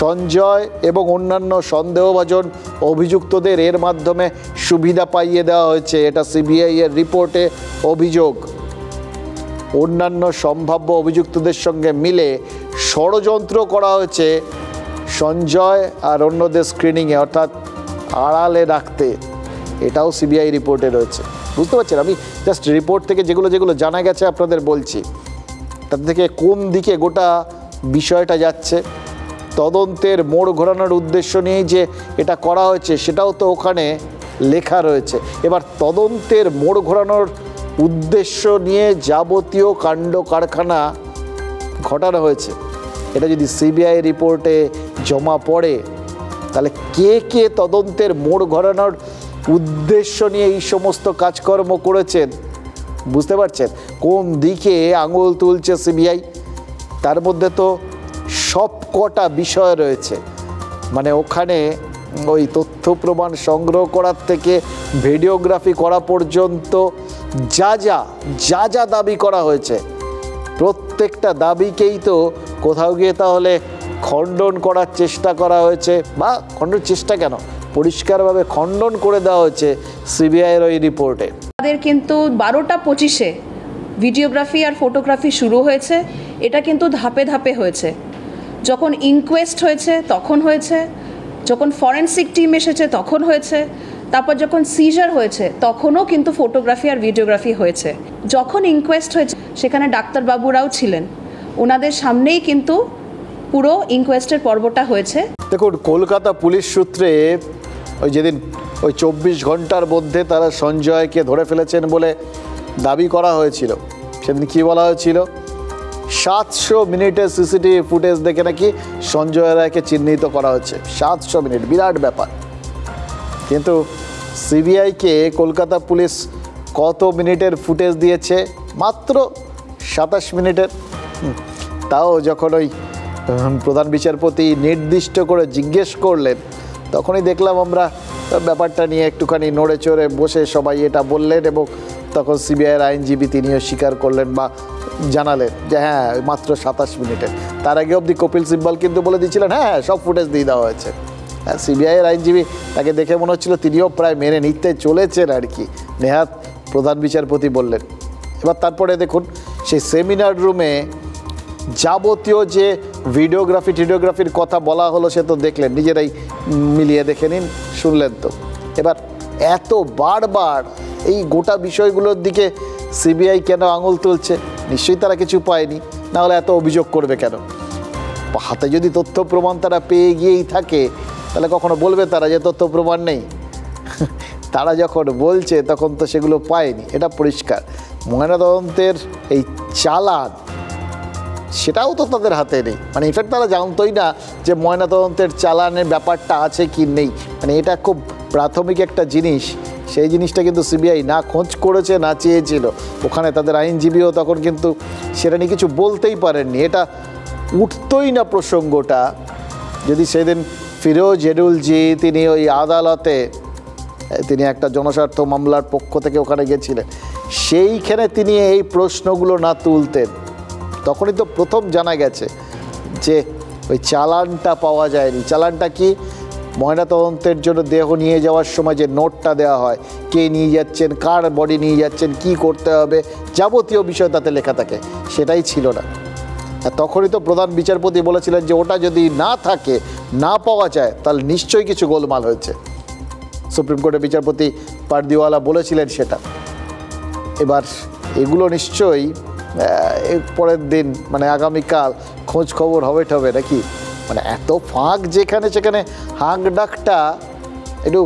সঞ্জয় এবং অন্যান্য সন্দেহভাজন অভিযুক্তদের এর মাধ্যমে সুবিধা পাইয়ে দেওয়া হয়েছে, এটা সিবিআই এর রিপোর্টে অভিযোগ। অন্যান্য সম্ভাব্য অভিযুক্তদের সঙ্গে মিলে ষড়যন্ত্র করা হয়েছে সঞ্জয় আর অন্যদের স্ক্রিনিংয়ে, অর্থাৎ আড়ালে রাখতে, এটাও সিবিআই রিপোর্টে রয়েছে। বুঝতে পারছেন? আমি জাস্ট রিপোর্ট থেকে যেগুলো জানা গেছে আপনাদের বলছি, তার থেকে কোন দিকে গোটা বিষয়টা যাচ্ছে, তদন্তের মোড় ঘোরানোর উদ্দেশ্য নিয়েই যে এটা করা হয়েছে সেটাও তো ওখানে লেখা রয়েছে। এবার তদন্তের মোড় ঘোরানোর উদ্দেশ্য নিয়ে যাবতীয় কাণ্ড কারখানা ঘটানো হয়েছে, এটা যদি সিবিআই রিপোর্টে জমা পড়ে, তাহলে কে কে তদন্তের মোড় ঘোরানোর উদ্দেশ্য নিয়ে এই সমস্ত কাজকর্ম করেছেন বুঝতে পারছেন? কোন দিকে আঙুল তুলছে সিবিআই, তার মধ্যে তো সব কটা বিষয় রয়েছে। মানে ওখানে ওই তথ্য প্রমাণ সংগ্রহ করার থেকে ভিডিওগ্রাফি করা পর্যন্ত যা যা দাবি করা হয়েছে, প্রত্যেকটা দাবিকেই তো কোথাও গিয়ে তাহলে খণ্ডন করার চেষ্টা করা হয়েছে, বা খণ্ডন চেষ্টা কেন, পরিষ্কারভাবে খণ্ডন করে দেওয়া হয়েছে সিবিআইয়ের ওই রিপোর্টে। আমাদের কিন্তু 12:25 ভিডিওগ্রাফি আর ফটোগ্রাফি শুরু হয়েছে। এটা কিন্তু ধাপে ধাপে হয়েছে। যখন ইনকোয়েস্ট হয়েছে তখন হয়েছে, যখন ফরেন্সিক টিম এসেছে তখন হয়েছে, তারপর যখন সিজার হয়েছে তখনও কিন্তু ফটোগ্রাফি আর ভিডিওগ্রাফি হয়েছে। যখন ইনকোয়েস্ট হয়েছে সেখানে ডাক্তারবাবুরাও ছিলেন, ওনাদের সামনেই কিন্তু পুরো ইনকোয়েস্টের পর্বটা হয়েছে। দেখুন, কলকাতা পুলিশ সূত্রে ওই যেদিন ওই 24 ঘন্টার মধ্যে তারা সঞ্জয়কে ধরে ফেলেছেন বলে দাবি করা হয়েছিল, সেদিন কি বলা হয়েছিল? 700 মিনিটের সিসিটিভি ফুটেজ দেখে নাকি সঞ্জয় রায়কে চিহ্নিত করা হচ্ছে। 700 মিনিট, বিরাট ব্যাপার। কিন্তু সিবিআইকে কলকাতা পুলিশ কত মিনিটের ফুটেজ দিয়েছে? মাত্র 27 মিনিটের। তাও যখন ওই প্রধান বিচারপতি নির্দিষ্ট করে জিজ্ঞেস করলেন, তখনই দেখলাম আমরা ব্যাপারটা নিয়ে একটুখানি নড়ে চড়ে বসে সবাই এটা বললেন, এবং তখন সিবিআইয়ের আইনজীবী তিনিও স্বীকার করলেন বা জানালেন যে হ্যাঁ মাত্র 27 মিনিটের। তার আগে অবধি কপিল সিব্বল কিন্তু বলে দিয়েছিলেন হ্যাঁ সব ফুটেজ দিয়ে দেওয়া হয়েছে। হ্যাঁ, সিবিআইয়ের আইনজীবী তাকে দেখে মনে হচ্ছিল তিনিও প্রায় মেনে নিতে চলেছেন আর কি, নেহাত প্রধান বিচারপতি বললেন। এবার তারপরে দেখুন সেই সেমিনার রুমে যাবতীয় যে ভিডিওগ্রাফির কথা বলা হলো সে তো দেখলেন, নিজেরাই মিলিয়ে দেখে নিন, শুনলেন তো। এবার এত বারবার এই গোটা বিষয়গুলোর দিকে সিবিআই কেন আঙুল তুলছে? নিশ্চয়ই তারা কিছু পায়নি, না হলে এত অভিযোগ করবে কেন? হাতে যদি তথ্য প্রমাণ তারা পেয়ে গিয়েই থাকে, তাহলে কখনো বলবে তারা যে তথ্য প্রমাণ নেই? তারা যখন বলছে তখন তো সেগুলো পায়নি, এটা পরিষ্কার। ময়নাতদন্তের এই চালান, সেটাও তো তাদের হাতে নেই। মানে ইনফ্যাক্ট তারা জানতোই না যে ময়নাতদন্তের চালানের ব্যাপারটা আছে কি নেই। মানে এটা খুব প্রাথমিক একটা জিনিস, সেই জিনিসটা কিন্তু সিবিআই না খোঁজ করেছে না চেয়েছিল। ওখানে তাদের আইনজীবীও তখন কিন্তু সেটা নিয়ে কিছু বলতেই পারেননি, এটা উঠতই না প্রসঙ্গটা। যদি সেদিন ফিরোজ এডুলজি তিনি ওই আদালতে, তিনি একটা জনস্বার্থ মামলার পক্ষ থেকে ওখানে গেছিলেন, সেইখানে তিনি এই প্রশ্নগুলো না তুলতেন, তখনই তো প্রথম জানা গেছে যে ওই চালানটা পাওয়া যায়নি। চালানটা কি? ময়নাতদন্তের জন্য দেহ নিয়ে যাওয়ার সময় যে নোটটা দেওয়া হয়, কে নিয়ে যাচ্ছেন, কার বডি নিয়ে যাচ্ছেন, কি করতে হবে, যাবতীয় বিষয় তাতে লেখা থাকে, সেটাই ছিল না। আর তখনই তো প্রধান বিচারপতি বলেছিলেন যে ওটা যদি না থাকে, না পাওয়া যায়, তাহলে নিশ্চয়ই কিছু গোলমাল হয়েছে। সুপ্রিম কোর্টের বিচারপতি পারদিওয়ালা বলেছিলেন সেটা। এবার এগুলো নিশ্চয়ই পরের দিন মানে আগামীকাল খোঁজ খবর হবে টবে নাকি? মানে এত ফাঁক যেখানে সেখানে হাঁক ডাকটা একটু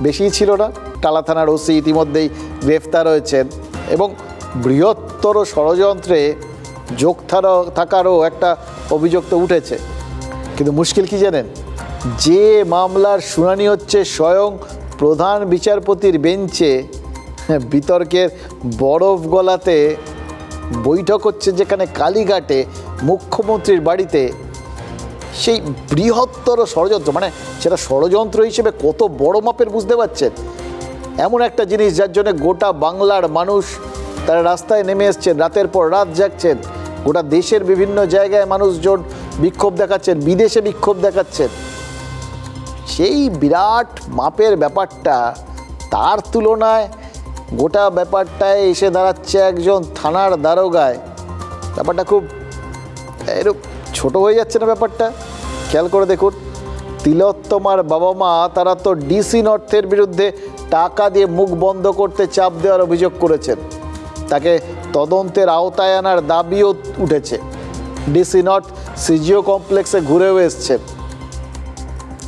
বেশি ছিল না? টালা থানার ওসি ইতিমধ্যেই গ্রেফতার হয়েছেন এবং বৃহত্তর ষড়যন্ত্রে যোগ থাকারও একটা অভিযোগ তো উঠেছে। কিন্তু মুশকিল কি জানেন? যে মামলার শুনানি হচ্ছে স্বয়ং প্রধান বিচারপতির বেঞ্চে, বিতর্কের বরফ গলাতে বৈঠক হচ্ছে যেখানে কালীঘাটে মুখ্যমন্ত্রীর বাড়িতে, সেই বৃহত্তর ষড়যন্ত্র, মানে সেটা ষড়যন্ত্র হিসেবে কত বড় মাপের বুঝতে পারছেন? এমন একটা জিনিস যার জন্য গোটা বাংলার মানুষ তারা রাস্তায় নেমে এসছেন, রাতের পর রাত জাগছেন, গোটা দেশের বিভিন্ন জায়গায় মানুষজন বিক্ষোভ দেখাচ্ছেন, বিদেশে বিক্ষোভ দেখাচ্ছেন। সেই বিরাট মাপের ব্যাপারটা, তার তুলনায় গোটা ব্যাপারটায় এসে দাঁড়াচ্ছে একজন থানার দারোগায়। ব্যাপারটা খুব এরকম ছোট হয়ে যাচ্ছে না ব্যাপারটা? খেয়াল করে দেখুন, তিলোত্তমার বাবা মা তারা তো ডিসি নর্থের বিরুদ্ধে টাকা দিয়ে মুখ বন্ধ করতে চাপ দেওয়ার অভিযোগ করেছেন, তাকে তদন্তের আওতায় আনার দাবিও উঠেছে। ডিসি নর্থ সিজিও কমপ্লেক্সে ঘুরেও এসছেন।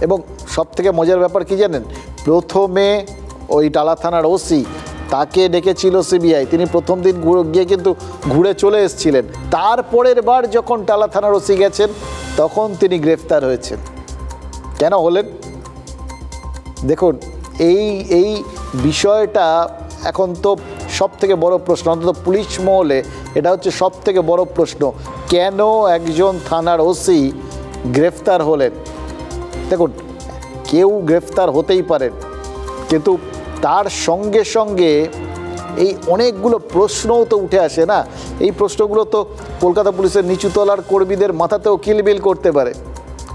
এবং সবথেকে মজার ব্যাপার কি জানেন, প্রথমে ওই টালা থানার ওসি তাকে ডেকেছিল সিবিআই, তিনি প্রথম দিন গিয়ে কিন্তু ঘুরে চলে এসেছিলেন। তারপরের বার যখন টালা থানার ওসি গেছেন তখন তিনি গ্রেফতার হয়েছেন। কেন হলেন? দেখুন, এই বিষয়টা এখন তো সব থেকে বড় প্রশ্ন, অন্তত পুলিশ মহলে এটা হচ্ছে সব থেকে বড় প্রশ্ন, কেন একজন থানার ওসি গ্রেফতার হলেন? দেখুন, কেউ গ্রেফতার হতেই পারেন, কিন্তু তার সঙ্গে সঙ্গে এই অনেকগুলো প্রশ্নও তো উঠে আসে না। এই প্রশ্নগুলো তো কলকাতা পুলিশের নিচুতলার কর্মীদের মাথাতেও কিলবিল করতে পারে,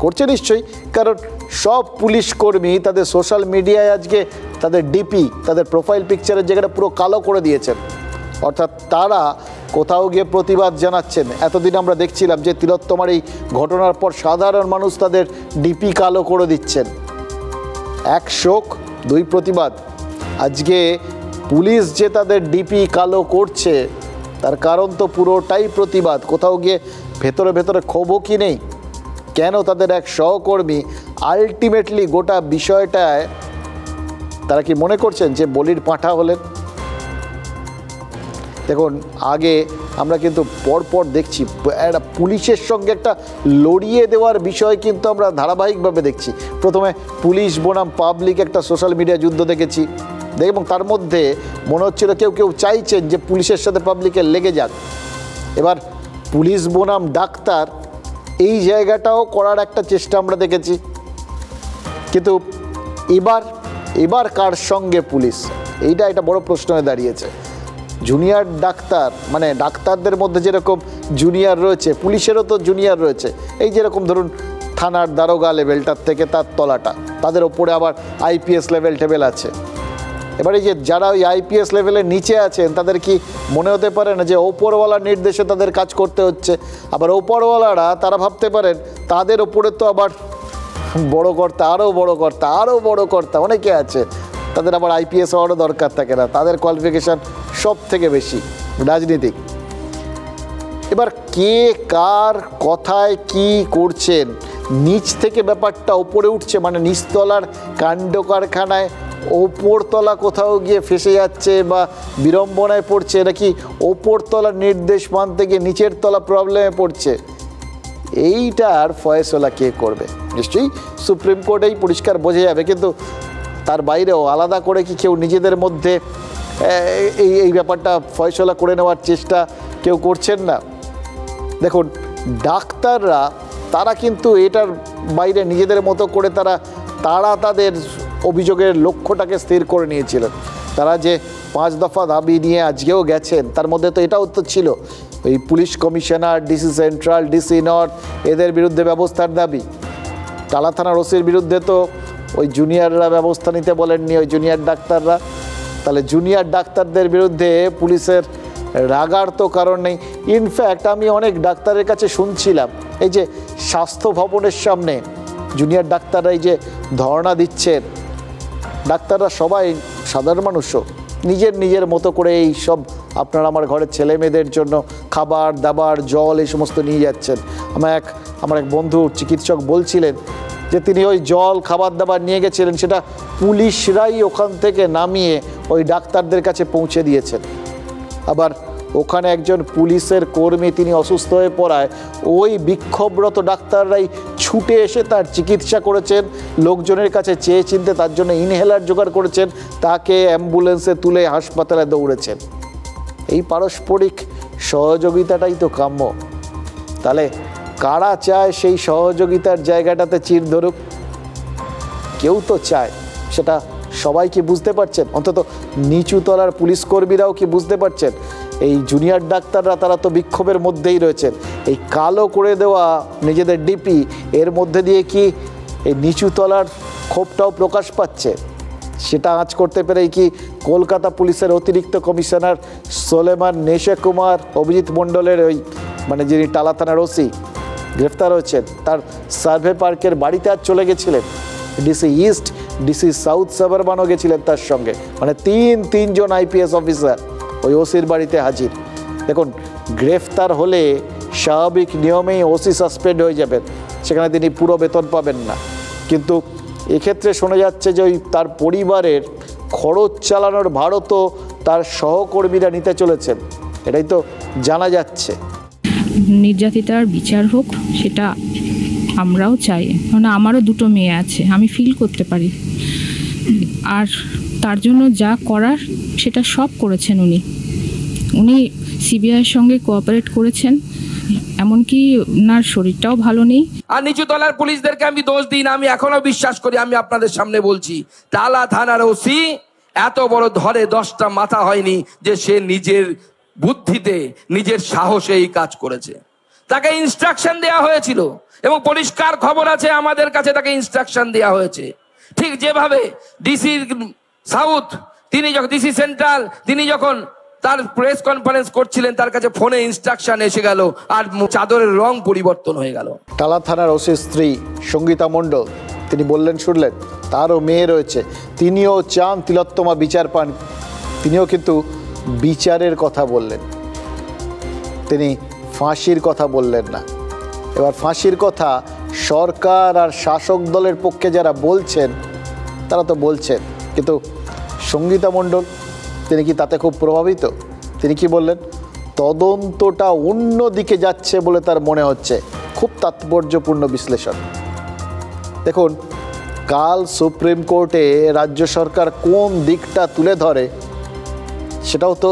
করছে নিশ্চয়ই, কারণ সব পুলিশ কর্মী তাদের সোশ্যাল মিডিয়ায় আজকে তাদের ডিপি, তাদের প্রোফাইল পিকচারের জায়গাটা পুরো কালো করে দিয়েছেন। অর্থাৎ তারা কোথাও গিয়ে প্রতিবাদ জানাচ্ছেন। এতদিন আমরা দেখছিলাম যে তিলোত্তমার এই ঘটনার পর সাধারণ মানুষ তাদের ডিপি কালো করে দিচ্ছেন। এক শোক, দুই প্রতিবাদ। আজকে পুলিশ যে তাদের ডিপি কালো করছে তার কারণ তো পুরোটাই প্রতিবাদ। কোথাও গিয়ে ভেতরে ভেতরে ক্ষোভও কি নেই? কেন তাদের এক সহকর্মী আলটিমেটলি গোটা বিষয়টায় তারা কি মনে করছেন যে বলির পাঁঠা হলেন? দেখুন, আগে আমরা কিন্তু পরপর দেখছি একটা পুলিশের সঙ্গে একটা লড়িয়ে দেওয়ার বিষয় কিন্তু আমরা ধারাবাহিকভাবে দেখছি। প্রথমে পুলিশ বনাম পাবলিক একটা সোশ্যাল মিডিয়া যুদ্ধ দেখেছি, এবং তার মধ্যে মনে হচ্ছিল কেউ কেউ চাইছেন যে পুলিশের সাথে পাবলিকের লেগে যাক। এবার পুলিশ বনাম ডাক্তার, এই জায়গাটাও করার একটা চেষ্টা আমরা দেখেছি। কিন্তু এবার কার সঙ্গে পুলিশ, এটা বড় প্রশ্ন হয়ে দাঁড়িয়েছে। জুনিয়র ডাক্তার, মানে ডাক্তারদের মধ্যে যেরকম জুনিয়র রয়েছে, পুলিশেরও তো জুনিয়র রয়েছে। এই যেরকম ধরুন থানার দারোগা লেভেলটার থেকে তার তলাটা, তাদের ওপরে আবার আইপিএস লেভেল টেবেল আছে। এবার এই যে যারা ওই আইপিএস লেভেলের নিচে আছেন তাদের কি মনে হতে পারে না যে ওপরওয়ালার নির্দেশে তাদের কাজ করতে হচ্ছে? আবার ওপরওয়ালারা তারা ভাবতে পারেন তাদের ওপরে তো আবার বড় কর্তা, আরও বড় কর্তা, আরও বড় কর্তা অনেকে আছে, তাদের আবার আইপিএস হওয়ারও দরকার থাকে না, তাদের কোয়ালিফিকেশান সব থেকে বেশি রাজনীতিক। এবার কে কার কথায় কি করছেন, নিচ থেকে ব্যাপারটা ওপরে উঠছে, মানে নিচতলার কাণ্ড কারখানায় ওপরতলা কোথাও গিয়ে ফেসে যাচ্ছে বা বিড়ম্বনায় পড়ছে, নাকি ওপরতলার নির্দেশ মানতে গিয়ে নিচের তলা প্রবলেমে পড়ছে? এইটার ফয়সলা কে করবে? নিশ্চয়ই সুপ্রিম কোর্টেই পরিষ্কার বোঝা যাবে, কিন্তু তার বাইরেও আলাদা করে কি কেউ নিজেদের মধ্যে এই ব্যাপারটা ফয়সলা করে নেওয়ার চেষ্টা কেউ করছেন না? দেখুন, ডাক্তাররা তারা কিন্তু এটার বাইরে নিজেদের মতো করে তারা তাদের অভিযোগের লক্ষ্যটাকে স্থির করে নিয়েছিলেন। তারা যে 5 দফা দাবি নিয়ে আজকেও গেছেন, তার মধ্যে তো এটাও তো ছিল ওই police commissioner, DC central, DC north, এদের বিরুদ্ধে ব্যবস্থার দাবি। টালা থানার ওসির বিরুদ্ধে তো ওই জুনিয়ররা ব্যবস্থা নিতে বলেননি, ওই জুনিয়র ডাক্তাররা। তাহলে জুনিয়র ডাক্তারদের বিরুদ্ধে পুলিশের রাগার তো কারণ নেই। ইনফ্যাক্ট আমি অনেক ডাক্তারের কাছে শুনছিলাম, এই যে স্বাস্থ্য ভবনের সামনে জুনিয়র ডাক্তাররা এই যে ধর্ণা দিচ্ছেন, ডাক্তাররা সবাই সাধারণ মানুষও নিজের মতো করে এই সব আপনারা আমার ঘরের ছেলে মেয়েদের জন্য খাবার দাবার জল এই সমস্ত নিয়ে যাচ্ছেন। আমার এক বন্ধু চিকিৎসক বলছিলেন যে তিনি ওই জল খাবার দাবার নিয়ে গেছিলেন, সেটা পুলিশরাই ওখান থেকে নামিয়ে ওই ডাক্তারদের কাছে পৌঁছে দিয়েছেন। আবার ওখানে একজন পুলিশের কর্মী তিনি অসুস্থ হয়ে পড়ায় ওই বিক্ষোভরত ডাক্তাররাই ছুটে এসে তার চিকিৎসা করেছেন, লোকজনের কাছে চেয়ে চিনতে তার জন্য ইনহেলার জোগাড় করেছেন, তাকে অ্যাম্বুলেন্সে তুলে হাসপাতালে দৌড়েছেন। এই পারস্পরিক সহযোগিতাটাই তো কাম্য। তাহলে কারা চায় সেই সহযোগিতার জায়গাটাতে চির ধরুক? কেউ তো চায়, সেটা সবাই কি বুঝতে পারছেন? অন্তত নিচু তলার পুলিশ কর্মীরাও কি বুঝতে পারছেন? এই জুনিয়র ডাক্তাররা তারা তো বিক্ষোভের মধ্যেই রয়েছেন। এই কালো করে দেওয়া নিজেদের ডিপি, এর মধ্যে দিয়ে কি এই নিচু তলার ক্ষোভটাও প্রকাশ পাচ্ছে? সেটা আঁচ করতে পেরেই কি কলকাতা পুলিশের অতিরিক্ত কমিশনার সোলেমান নেশে কুমার অভিজিৎ মণ্ডলের ওই যিনি টালা থানার ওসি গ্রেফতার হয়েছেন, তার সার্ভে পার্কের বাড়িতে আজ চলে গেছিলেন। ডিসি ইস্ট, ডিসি সাউথ সাবারমানও গেছিলেন তার সঙ্গে। তিনজন আইপিএস অফিসার ওই ওসির বাড়িতে হাজির। দেখুন, গ্রেফতার হলে স্বাভাবিক নিয়মেই ওসি সাসপেন্ড হয়ে যাবেন, সেখানে তিনি পুরো বেতন পাবেন না। কিন্তু এক্ষেত্রে শোনা যাচ্ছে যে ওই তার পরিবারের খরচ চালানোর ভারও তো তার সহকর্মীরা নিতে চলেছেন, এটাই তো জানা যাচ্ছে। নির্যাতিতার বিচার হোক, সেটা আমরাও চাই। মানে আমারও দুটো মেয়ে আছে, আমি ফিল করতে পারি। আর তার জন্য যা করার সেটা সব করেছেন উনি সিবিআইয়ের সঙ্গে কোঅপারেট করেছেন, এমনকি ওনার শরীরটাও ভালো নেই। আর নিচু তলার পুলিশদেরকে আমি দোষ দিই না, আমি এখনো বিশ্বাস করি, আমি আপনাদের সামনে বলছি, টালা থানার ওসি এত বড় ধরে 10টা মাথা হয়নি যে সে নিজের বুদ্ধিতে নিজের সাহসে এই কাজ করেছে। তাকে ইনস্ট্রাকশন দেওয়া হয়েছিল এবং পরিষ্কার খবর আছে আমাদের কাছে, তাকে ইনস্ট্রাকশন দেওয়া হয়েছে। ঠিক যেভাবে ডিসি সাউথ তিনি যখন ডিসি সেন্ট্রাল তিনি যখন তার প্রেস কনফারেন্স করছিলেন, তার কাছে ফোনে ইনস্ট্রাকশন এসে গেল আর চাদরের রং পরিবর্তন হয়ে গেল। টালা থানার ওসির স্ত্রী সঙ্গীতা মণ্ডল তিনি বললেন, শুনলেন, তারও মেয়ে রয়েছে, তিনিও চান তিলোত্তমা বিচার পান। তিনিও কিন্তু বিচারের কথা বললেন, তিনি ফাঁসির কথা বললেন না। এবার ফাঁসির কথা সরকার আর শাসক দলের পক্ষে যারা বলছেন তারা তো বলছেন, কিন্তু সঙ্গীতা মণ্ডল তিনি কি তাতে খুব প্রভাবিত? তিনি কি বললেন? তদন্তটা অন্য দিকে যাচ্ছে বলে তার মনে হচ্ছে। খুব তাৎপর্যপূর্ণ বিশ্লেষণ। দেখুন, কাল সুপ্রিম কোর্টে রাজ্য সরকার কোন দিকটা তুলে ধরে, সেটাও তো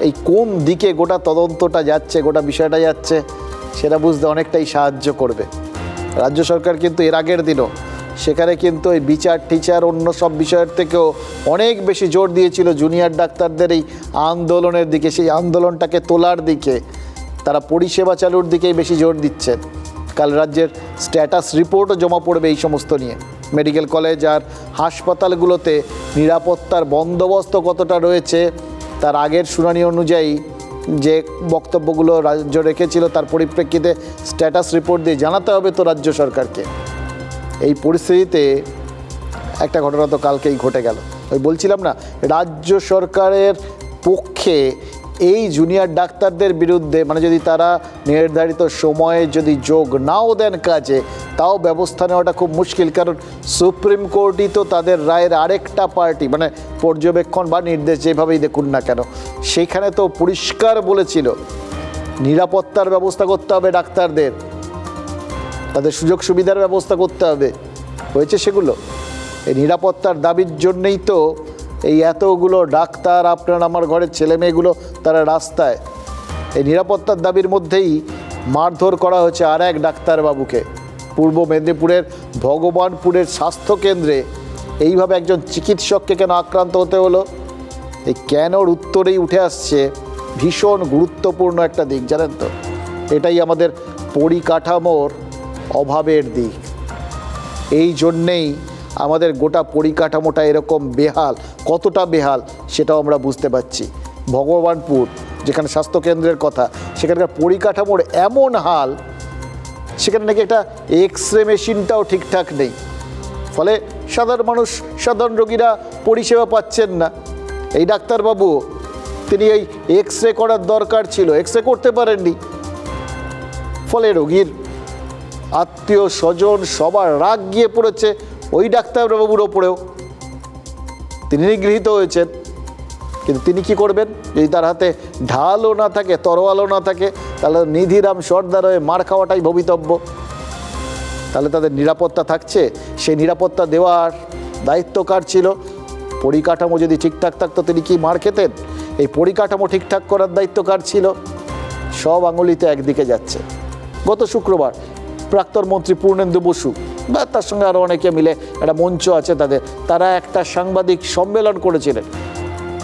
এই কোন দিকে গোটা তদন্তটা যাচ্ছে, গোটা বিষয়টা যাচ্ছে, সেটা বুঝতে অনেকটাই সাহায্য করবে। রাজ্য সরকার কিন্তু এর আগের দিনও সেখানে কিন্তু এই বিচার টিচার অন্য সব বিষয়ের থেকেও অনেক বেশি জোর দিয়েছিল জুনিয়র ডাক্তারদের এই আন্দোলনের দিকে, সেই আন্দোলনটাকে তোলার দিকে, তারা পরিষেবা চালুর দিকেই বেশি জোর দিচ্ছেন। কাল রাজ্যের স্ট্যাটাস রিপোর্টও জমা পড়বে এই সমস্ত নিয়ে। মেডিকেল কলেজ আর হাসপাতালগুলোতে নিরাপত্তার বন্দোবস্ত কতটা রয়েছে, তার আগের শুনানি অনুযায়ী যে বক্তব্যগুলো রাজ্য রেখেছিল তার পরিপ্রেক্ষিতে স্ট্যাটাস রিপোর্ট দিয়ে জানাতে হবে তো রাজ্য সরকারকে। এই পরিস্থিতিতে একটা ঘটনা তো কালকেই ঘটে গেল। ওই বলছিলাম না, রাজ্য সরকারের পক্ষে এই জুনিয়র ডাক্তারদের বিরুদ্ধে যদি তারা নির্ধারিত সময়ে যদি যোগ নাও দেন কাজে, তাও ব্যবস্থা নেওয়াটা খুব মুশকিল। কারণ সুপ্রিম কোর্টই তো তাদের রায়ের আরেকটা পার্টি, পর্যবেক্ষণ বা নির্দেশ যেভাবেই দেখুন না কেন, সেইখানে তো পরিষ্কার বলেছিল নিরাপত্তার ব্যবস্থা করতে হবে ডাক্তারদের, তাদের সুযোগ সুবিধার ব্যবস্থা করতে হবে। হয়েছে সেগুলো? এই নিরাপত্তার দাবির জন্যেই তো এই এতগুলো ডাক্তার, আপনার আমার ঘরের ছেলে মেয়েগুলো তারা রাস্তায়। এই নিরাপত্তার দাবির মধ্যেই মারধর করা হয়েছে আর এক ডাক্তারবাবুকে। পূর্ব মেদিনীপুরের ভগবানপুরের স্বাস্থ্যকেন্দ্রে এইভাবে একজন চিকিৎসককে কেন আক্রান্ত হতে হলো, এই কেনর উত্তরেই উঠে আসছে ভীষণ গুরুত্বপূর্ণ একটা দিক, জানেন তো? এটাই আমাদের পরিকাঠামোর অভাবের দিক। এই জন্যেই আমাদের গোটা পরিকাঠামোটা এরকম বেহাল। কতটা বেহাল সেটাও আমরা বুঝতে পারছি। ভগবানপুর যেখানে স্বাস্থ্যকেন্দ্রের কথা, সেখানকার পরিকাঠামোর এমন হাল, সেখানে নাকি একটা এক্সরে মেশিনটাও ঠিকঠাক নেই। ফলে সাধারণ মানুষ, সাধারণ রোগীরা পরিষেবা পাচ্ছেন না। এই ডাক্তারবাবু তিনি এই এক্সরে করার দরকার ছিল, এক্সরে করতে পারেননি। ফলে রোগীর আত্মীয় স্বজন সবার রাগ গিয়ে পড়েছে ওই ডাক্তারবাবুর ওপরেও। তিনি নিগৃহীত হয়েছেন, কিন্তু তিনি কি করবেন? যদি তার হাতে ঢালও না থাকে, তরোয়ালও না থাকে, তাহলে নিধিরাম সর্দার হয়ে মার খাওয়াটাই ভবিতব্য। তাহলে তাদের নিরাপত্তা থাকছে? সেই নিরাপত্তা দেওয়ার দায়িত্ব কার ছিল? পরিকাঠামো যদি ঠিকঠাক থাকতো তিনি কি মার খেতেন? এই পরিকাঠামো ঠিকঠাক করার দায়িত্ব কার ছিল? সব আঙুলিতে একদিকে যাচ্ছে। গত শুক্রবার প্রাক্তন মন্ত্রী পূর্ণেন্দু বসু বা তার সঙ্গে আরও অনেকে মিলে একটা মঞ্চ আছে তারা একটা সাংবাদিক সম্মেলন করেছিলেন,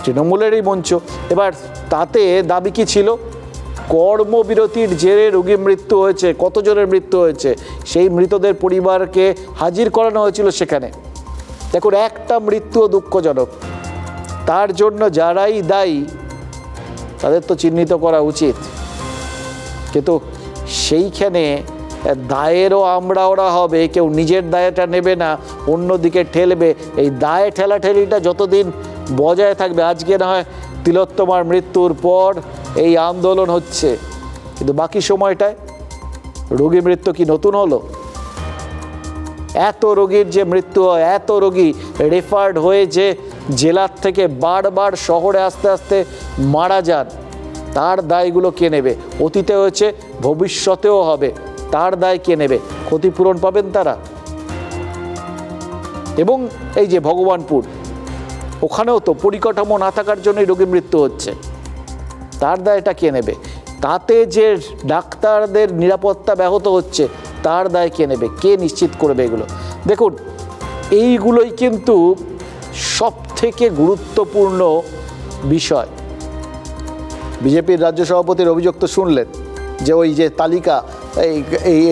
তৃণমূলেরই মঞ্চ। এবার তাতে দাবি কি ছিল? কর্মবিরতির জেরে রোগী মৃত্যু হয়েছে, কতজনের মৃত্যু হয়েছে সেই মৃতদের পরিবারকে হাজির করানো হয়েছিল সেখানে। দেখুন, একটা মৃত্যুও দুঃখজনক, তার জন্য যারাই দায়ী তাদের তো চিহ্নিত করা উচিত, কিন্তু সেইখানে দায়েরও ওরা হবে, কেউ নিজের দায়টা নেবে না, অন্যদিকে ঠেলবে। এই দায় ঠেলাঠেলিটা যতদিন বজায় থাকবে, আজকে না হয় তিলোত্তমার মৃত্যুর পর এই আন্দোলন হচ্ছে, কিন্তু বাকি সময়টায় রোগী মৃত্যু কি নতুন হলো? এত রোগীর যে মৃত্যু হয়, এত রোগী রেফার্ড হয়ে যে জেলার থেকে বারবার শহরে আস্তে আস্তে মারা যান, তার দায়গুলো কে নেবে? অতীতে হয়েছে, ভবিষ্যতেও হবে, তার দায় কে নেবে? ক্ষতিপূরণ পাবেন তারা? এবং এই যে ভগবানপুর, ওখানেও তো পরিকাঠামো না থাকার জন্যই রোগী মৃত্যু হচ্ছে, তার দায়টা কে নেবে? তাতে যে ডাক্তারদের নিরাপত্তা ব্যাহত হচ্ছে, তার দায় কে নেবে? কে নিশ্চিত করবে এগুলো? দেখুন, এইগুলোই কিন্তু সব থেকে গুরুত্বপূর্ণ বিষয়। বিজেপির রাজ্য সভাপতির অভিযোগ তো শুনলেন, যে ওই যে তালিকা,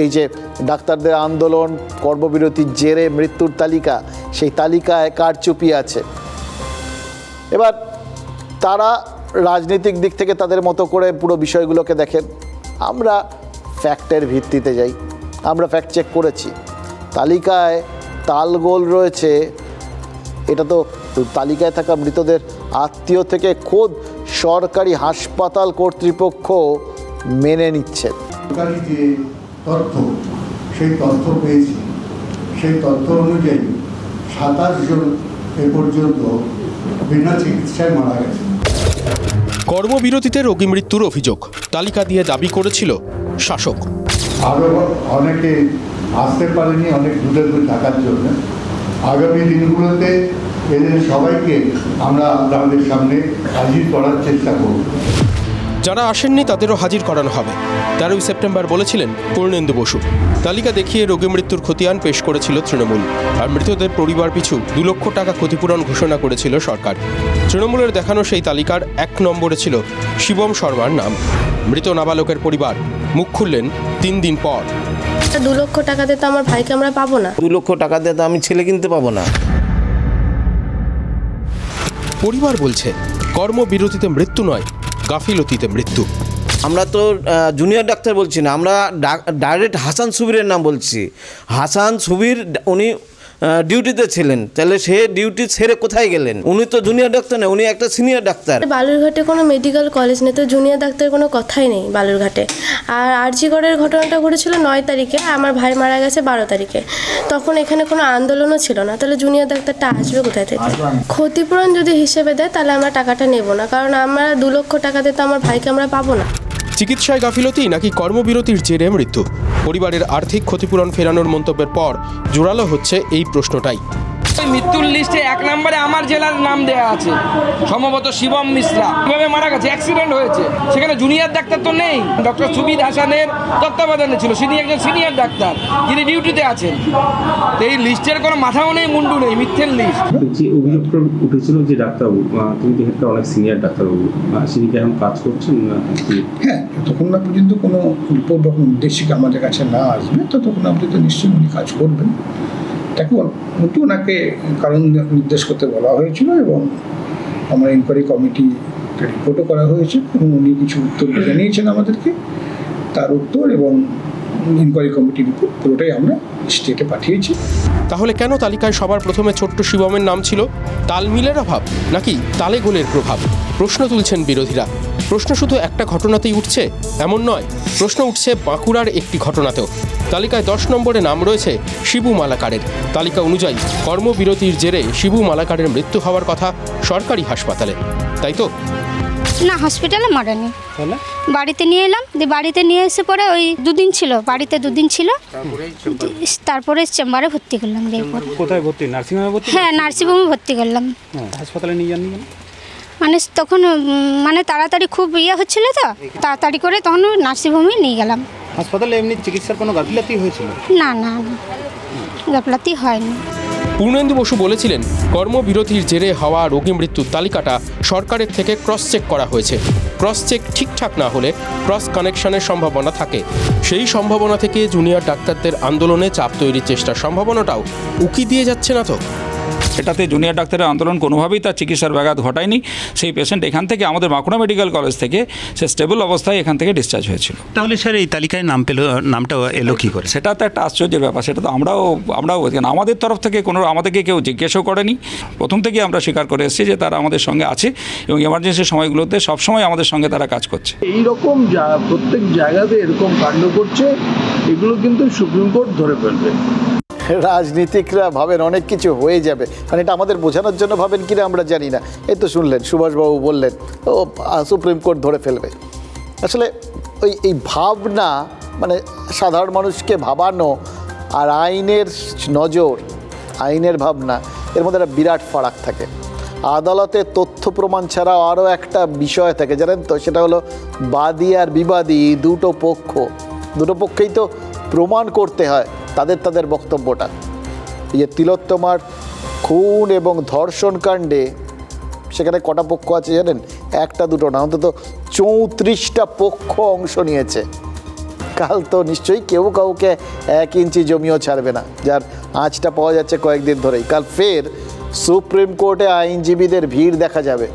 এই যে ডাক্তারদের আন্দোলন, কর্মবিরতির জেরে মৃত্যুর তালিকা, সেই তালিকায় কারচুপি আছে। এবার তারা রাজনৈতিক দিক থেকে তাদের মতো করে পুরো বিষয়গুলোকে দেখেন। আমরা ফ্যাক্টের ভিত্তিতে যাই, আমরা ফ্যাক্ট চেক করেছি, তালিকায় তালগোল রয়েছে। এটা তো তালিকায় থাকা মৃতদের আত্মীয় থেকে খোদ সরকারি হাসপাতাল কর্তৃপক্ষ মেনে নিচ্ছেন। সরকারি যে তথ্য, সেই তথ্য পেয়েছি, সেই তথ্য অনুযায়ী 27 জন এ পর্যন্ত বিনা চিকিৎসায় মারা গেছে। কর্মবিরতিতে রোগী মৃত্যুর অভিযোগ তালিকা দিয়ে দাবি করেছিল শাসক। আরও অনেকে আসতে পারেনি অনেক দূরে দূরে থাকার জন্য। আগামী দিনগুলোতে এদের সবাইকে আমরা আপনাদের সামনে হাজির করার চেষ্টা করব। যারা আসেননি তাদেরও হাজির করানো হবে, 13 সেপ্টেম্বর বলেছিলেন পূর্ণেন্দু বসু। তালিকা দেখিয়ে রোগী মৃত্যুর খতিয়ান পেশ করেছিল তৃণমূল, আর মৃতদের পরিবার পিছু 2 লক্ষ টাকা ক্ষতিপূরণ ঘোষণা করেছিল সরকার। তৃণমূলের দেখানো সেই তালিকার 1 নম্বরে ছিল শিবম শর্মার নাম। মৃত নাবালকের পরিবার মুখ খুললেন 3 দিন পর। 2 লক্ষ টাকা দিয়ে তো আমার ভাইকে আমরা পাবো না। 2 লক্ষ টাকা দিয়ে তো আমি ছেলে কিনতে পাবো না। পরিবার বলছে কর্মবিরতিতে মৃত্যু নয়, গাফিলতিতে মৃত্যু। আমরা তো জুনিয়র ডাক্তার বলছি না, আমরা ডাইরেক্ট হাসান সুবীরের নাম বলছি। হাসান সুবীর উনি ডিউটিতে ছিলেন, তাহলে সে ডিউটি ছেড়ে কোথায় গেলেন? উনি তো জুনিয়র ডাক্তার না, উনি একটা সিনিয়র ডাক্তার। বালুরঘাটে কোনো মেডিকেল কলেজ নেই, তো জুনিয়র ডাক্তারের কোনো কথাই নেই বালুরঘাটে। আর আরজিগড়ের ঘটনাটা ঘটেছিল 9 তারিখে, আমার ভাই মারা গেছে 12 তারিখে। তখন এখানে কোনো আন্দোলনও ছিল না, তাহলে জুনিয়র ডাক্তারটা আসবে কোথায় থেকে? ক্ষতিপূরণ যদি হিসেবে দেয় তাহলে আমরা টাকাটা নেব না, কারণ আমরা 2 লক্ষ টাকা দিয়ে তো আমার ভাইকে আমরা পাবো না। চিকিৎসায় গাফিলতি নাকি কর্মবিরতির জেরে মৃত্যু? পরিবারের আর্থিক ক্ষতিপূরণ ফেরানোর মন্তব্যের পর জোরালো হচ্ছে এই প্রশ্নটাই। মৃত্যুর লিস্টে 1 নম্বরে আমার জেলার নাম দেওয়া আছে, সম্ভবত শিবম মিশ্রা কিভাবে মারা গেছে, অ্যাক্সিডেন্ট হয়েছে। সেখানে জুনিয়র ডাক্তার তো নেই, ডক্টর সুবিদ হাসানের তত্ত্বাবধানে ছিল, তিনি একজন সিনিয়র ডাক্তার, যিনি ডিউটিতে আছেন। তো এই লিস্টের কোনো মাথাও নেই, মুন্ডু নেই, মিথ্যের লিস্ট। যে অভিযোগটা উঠেছিল যে ডাক্তারবাবু, তিনি তো একটা অনেক সিনিয়র ডাক্তারবাবু, তিনি কি এখন কাজ করছেন? হ্যাঁ, যতক্ষণ না পর্যন্ত কোনো রিপোর্ট বা নির্দেশিকা আমাদের কাছে না আসবে ততক্ষণ আপনি তো নিশ্চয়ই উনি কাজ করবেন। কিন্তু ওনাকে কারণ নির্দেশ করতে বলা হয়েছিল এবং আমরা ইনকোয়ারি কমিটি রিপোর্টও করা হয়েছে এবং উনি কিছু উত্তর জানিয়েছেন আমাদেরকে, তার উত্তর এবং ইনকোয়ারি কমিটি রিপোর্ট পুরোটাই আমরা স্টেটে পাঠিয়েছি। তাহলে কেন তালিকায় সবার প্রথমে ছোট্ট শিবমের নাম ছিল? তালমিলের অভাব নাকি তালে গোলের প্রভাব? প্রশ্ন তুলছেন বিরোধীরা। প্রশ্ন শুধু একটা ঘটনাতেই উঠছে এমন নয়, প্রশ্ন উঠছে বাঁকুড়ার একটি ঘটনাতেও। তালিকায় 10 নম্বরে নাম রয়েছে শিবু মালাকারের। তালিকা অনুযায়ী কর্মবিরতির জেরে শিবু মালাকারের মৃত্যু হওয়ার কথা সরকারি হাসপাতালে, তাই তো? না, হসপিটালে মারেনি, বাড়িতে নিয়ে এলাম। বাড়িতে নিয়ে এসে পরে ওই 2 দিন ছিল, বাড়িতে 2 দিন ছিল, তারপরে চেম্বারে ভর্তি করলাম। কোথায় ভর্তি? নার্সিংহোমে ভর্তি? হ্যাঁ, নার্সিংহোমে ভর্তি করলাম। হাসপাতালে নিয়ে যাননি? মানে তখন তাড়াতাড়ি খুব হচ্ছিল, তো তাড়াতাড়ি করে তখন নার্সিংহোমে নিয়ে গেলাম। হাসপাতালে এমনি চিকিৎসার কোনো গাফিলতি হয়েছিল? না না না, গাফলাতি হয়নি। পূর্ণেন্দু বসু বলেছিলেন, কর্মবিরতির জেরে হওয়া রোগী মৃত্যুর তালিকাটা সরকারের থেকে ক্রস চেক করা হয়েছে। ক্রস চেক ঠিকঠাক না হলে ক্রস কানেকশনের সম্ভাবনা থাকে। সেই সম্ভাবনা থেকে জুনিয়র ডাক্তারদের আন্দোলনে চাপ তৈরির চেষ্টার সম্ভাবনাটাও উকি দিয়ে যাচ্ছে না তো? এটাতে জুনিয়র ডাক্তারের আন্দোলন কোনোভাবেই তার চিকিৎসার ব্যাঘাত ঘটায়নি। সেই পেশেন্ট এখান থেকে আমাদের বাঁকুড়া মেডিকেল কলেজ থেকে সে স্টেবল অবস্থায় এখান থেকে ডিসচার্জ হয়েছিল। তাহলে স্যার এই তালিকায় নামটা এলো কী করে? সেটা তো একটা আশ্চর্যের ব্যাপার। সেটা তো আমরাও আমাদের তরফ থেকে আমাদেরকে কেউ জিজ্ঞেসও করেনি। প্রথম থেকেই আমরা স্বীকার করে এসেছি যে তারা আমাদের সঙ্গে আছে এবং এমার্জেন্সি সময়গুলোতে সবসময় আমাদের সঙ্গে তারা কাজ করছে। এইরকম প্রত্যেক জায়গাতে এরকম কাণ্ড করছে, এগুলো কিন্তু সুপ্রিম কোর্ট ধরে ফেলবে। রাজনীতিকরা ভাবেন অনেক কিছু হয়ে যাবে, মানে এটা আমাদের বোঝানোর জন্য ভাবেন কিনা আমরা জানি না। এই তো শুনলেন সুভাষবাবু বললেন ও সুপ্রিম কোর্ট ধরে ফেলবে। আসলে এই ভাবনা, মানে সাধারণ মানুষকে ভাবানো আর আইনের নজর, আইনের ভাবনা, এর মধ্যে একটা বিরাট ফারাক থাকে। আদালতে তথ্য প্রমাণ ছাড়াও আরও একটা বিষয় থাকে, জানেন তো, সেটা হলো বাদী আর বিবাদী দুটো পক্ষেই তো প্রমাণ করতে হয় তাদের বক্তব্যটা। এই যে তিলোত্তমার খুন এবং ধর্ষণ কাণ্ডে সেখানে কটা পক্ষ আছে জানেন? একটা দুটো না, অন্তত 34টা পক্ষ অংশ নিয়েছে। কাল তো নিশ্চয়ই কেউ কাউকে 1 ইঞ্চি জমিও ছাড়বে না, যার আঁচটা পাওয়া যাচ্ছে কয়েকদিন ধরেই। কাল ফের সুপ্রিম কোর্টে আইনজীবীদের ভিড় দেখা যাবে।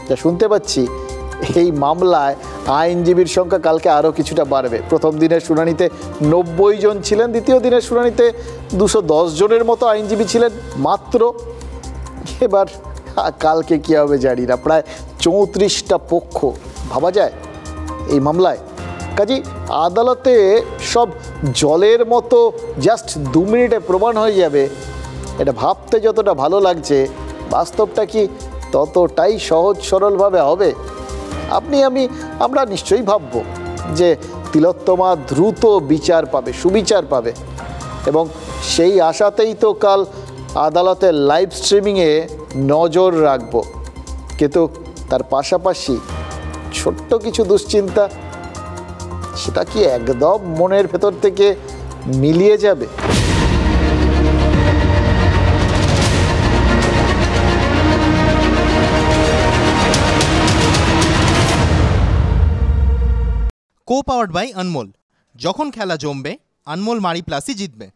যা শুনতে পাচ্ছি এই মামলায় আইনজীবীর সংখ্যা কালকে আরও কিছুটা বাড়বে। প্রথম দিনের শুনানিতে 90 জন ছিলেন, দ্বিতীয় দিনের শুনানিতে 210 জনের মতো আইনজীবী ছিলেন মাত্র। এবার কালকে কী হবে জানি না, প্রায় 34টা পক্ষ, ভাবা যায় এই মামলায়। কাজেই আদালতে সব জলের মতো জাস্ট 2 মিনিটে প্রমাণ হয়ে যাবে, এটা ভাবতে যতটা ভালো লাগছে, বাস্তবটা কি ততটাই সহজ সরলভাবে হবে? আমরা নিশ্চয়ই ভাববো যে তিলোত্তমা দ্রুত বিচার পাবে, সুবিচার পাবে, এবং সেই আশাতেই তো কাল আদালতের লাইভ স্ট্রিমিংয়ে নজর রাখবো। কিন্তু তার পাশাপাশি ছোট্ট কিছু দুশ্চিন্তা, সেটা কি একদম মনের ভেতর থেকে মিলিয়ে যাবে? Co powered by Anmol. যখন খেলা জমবে, আনমোল মারি প্লাসই জিতবে।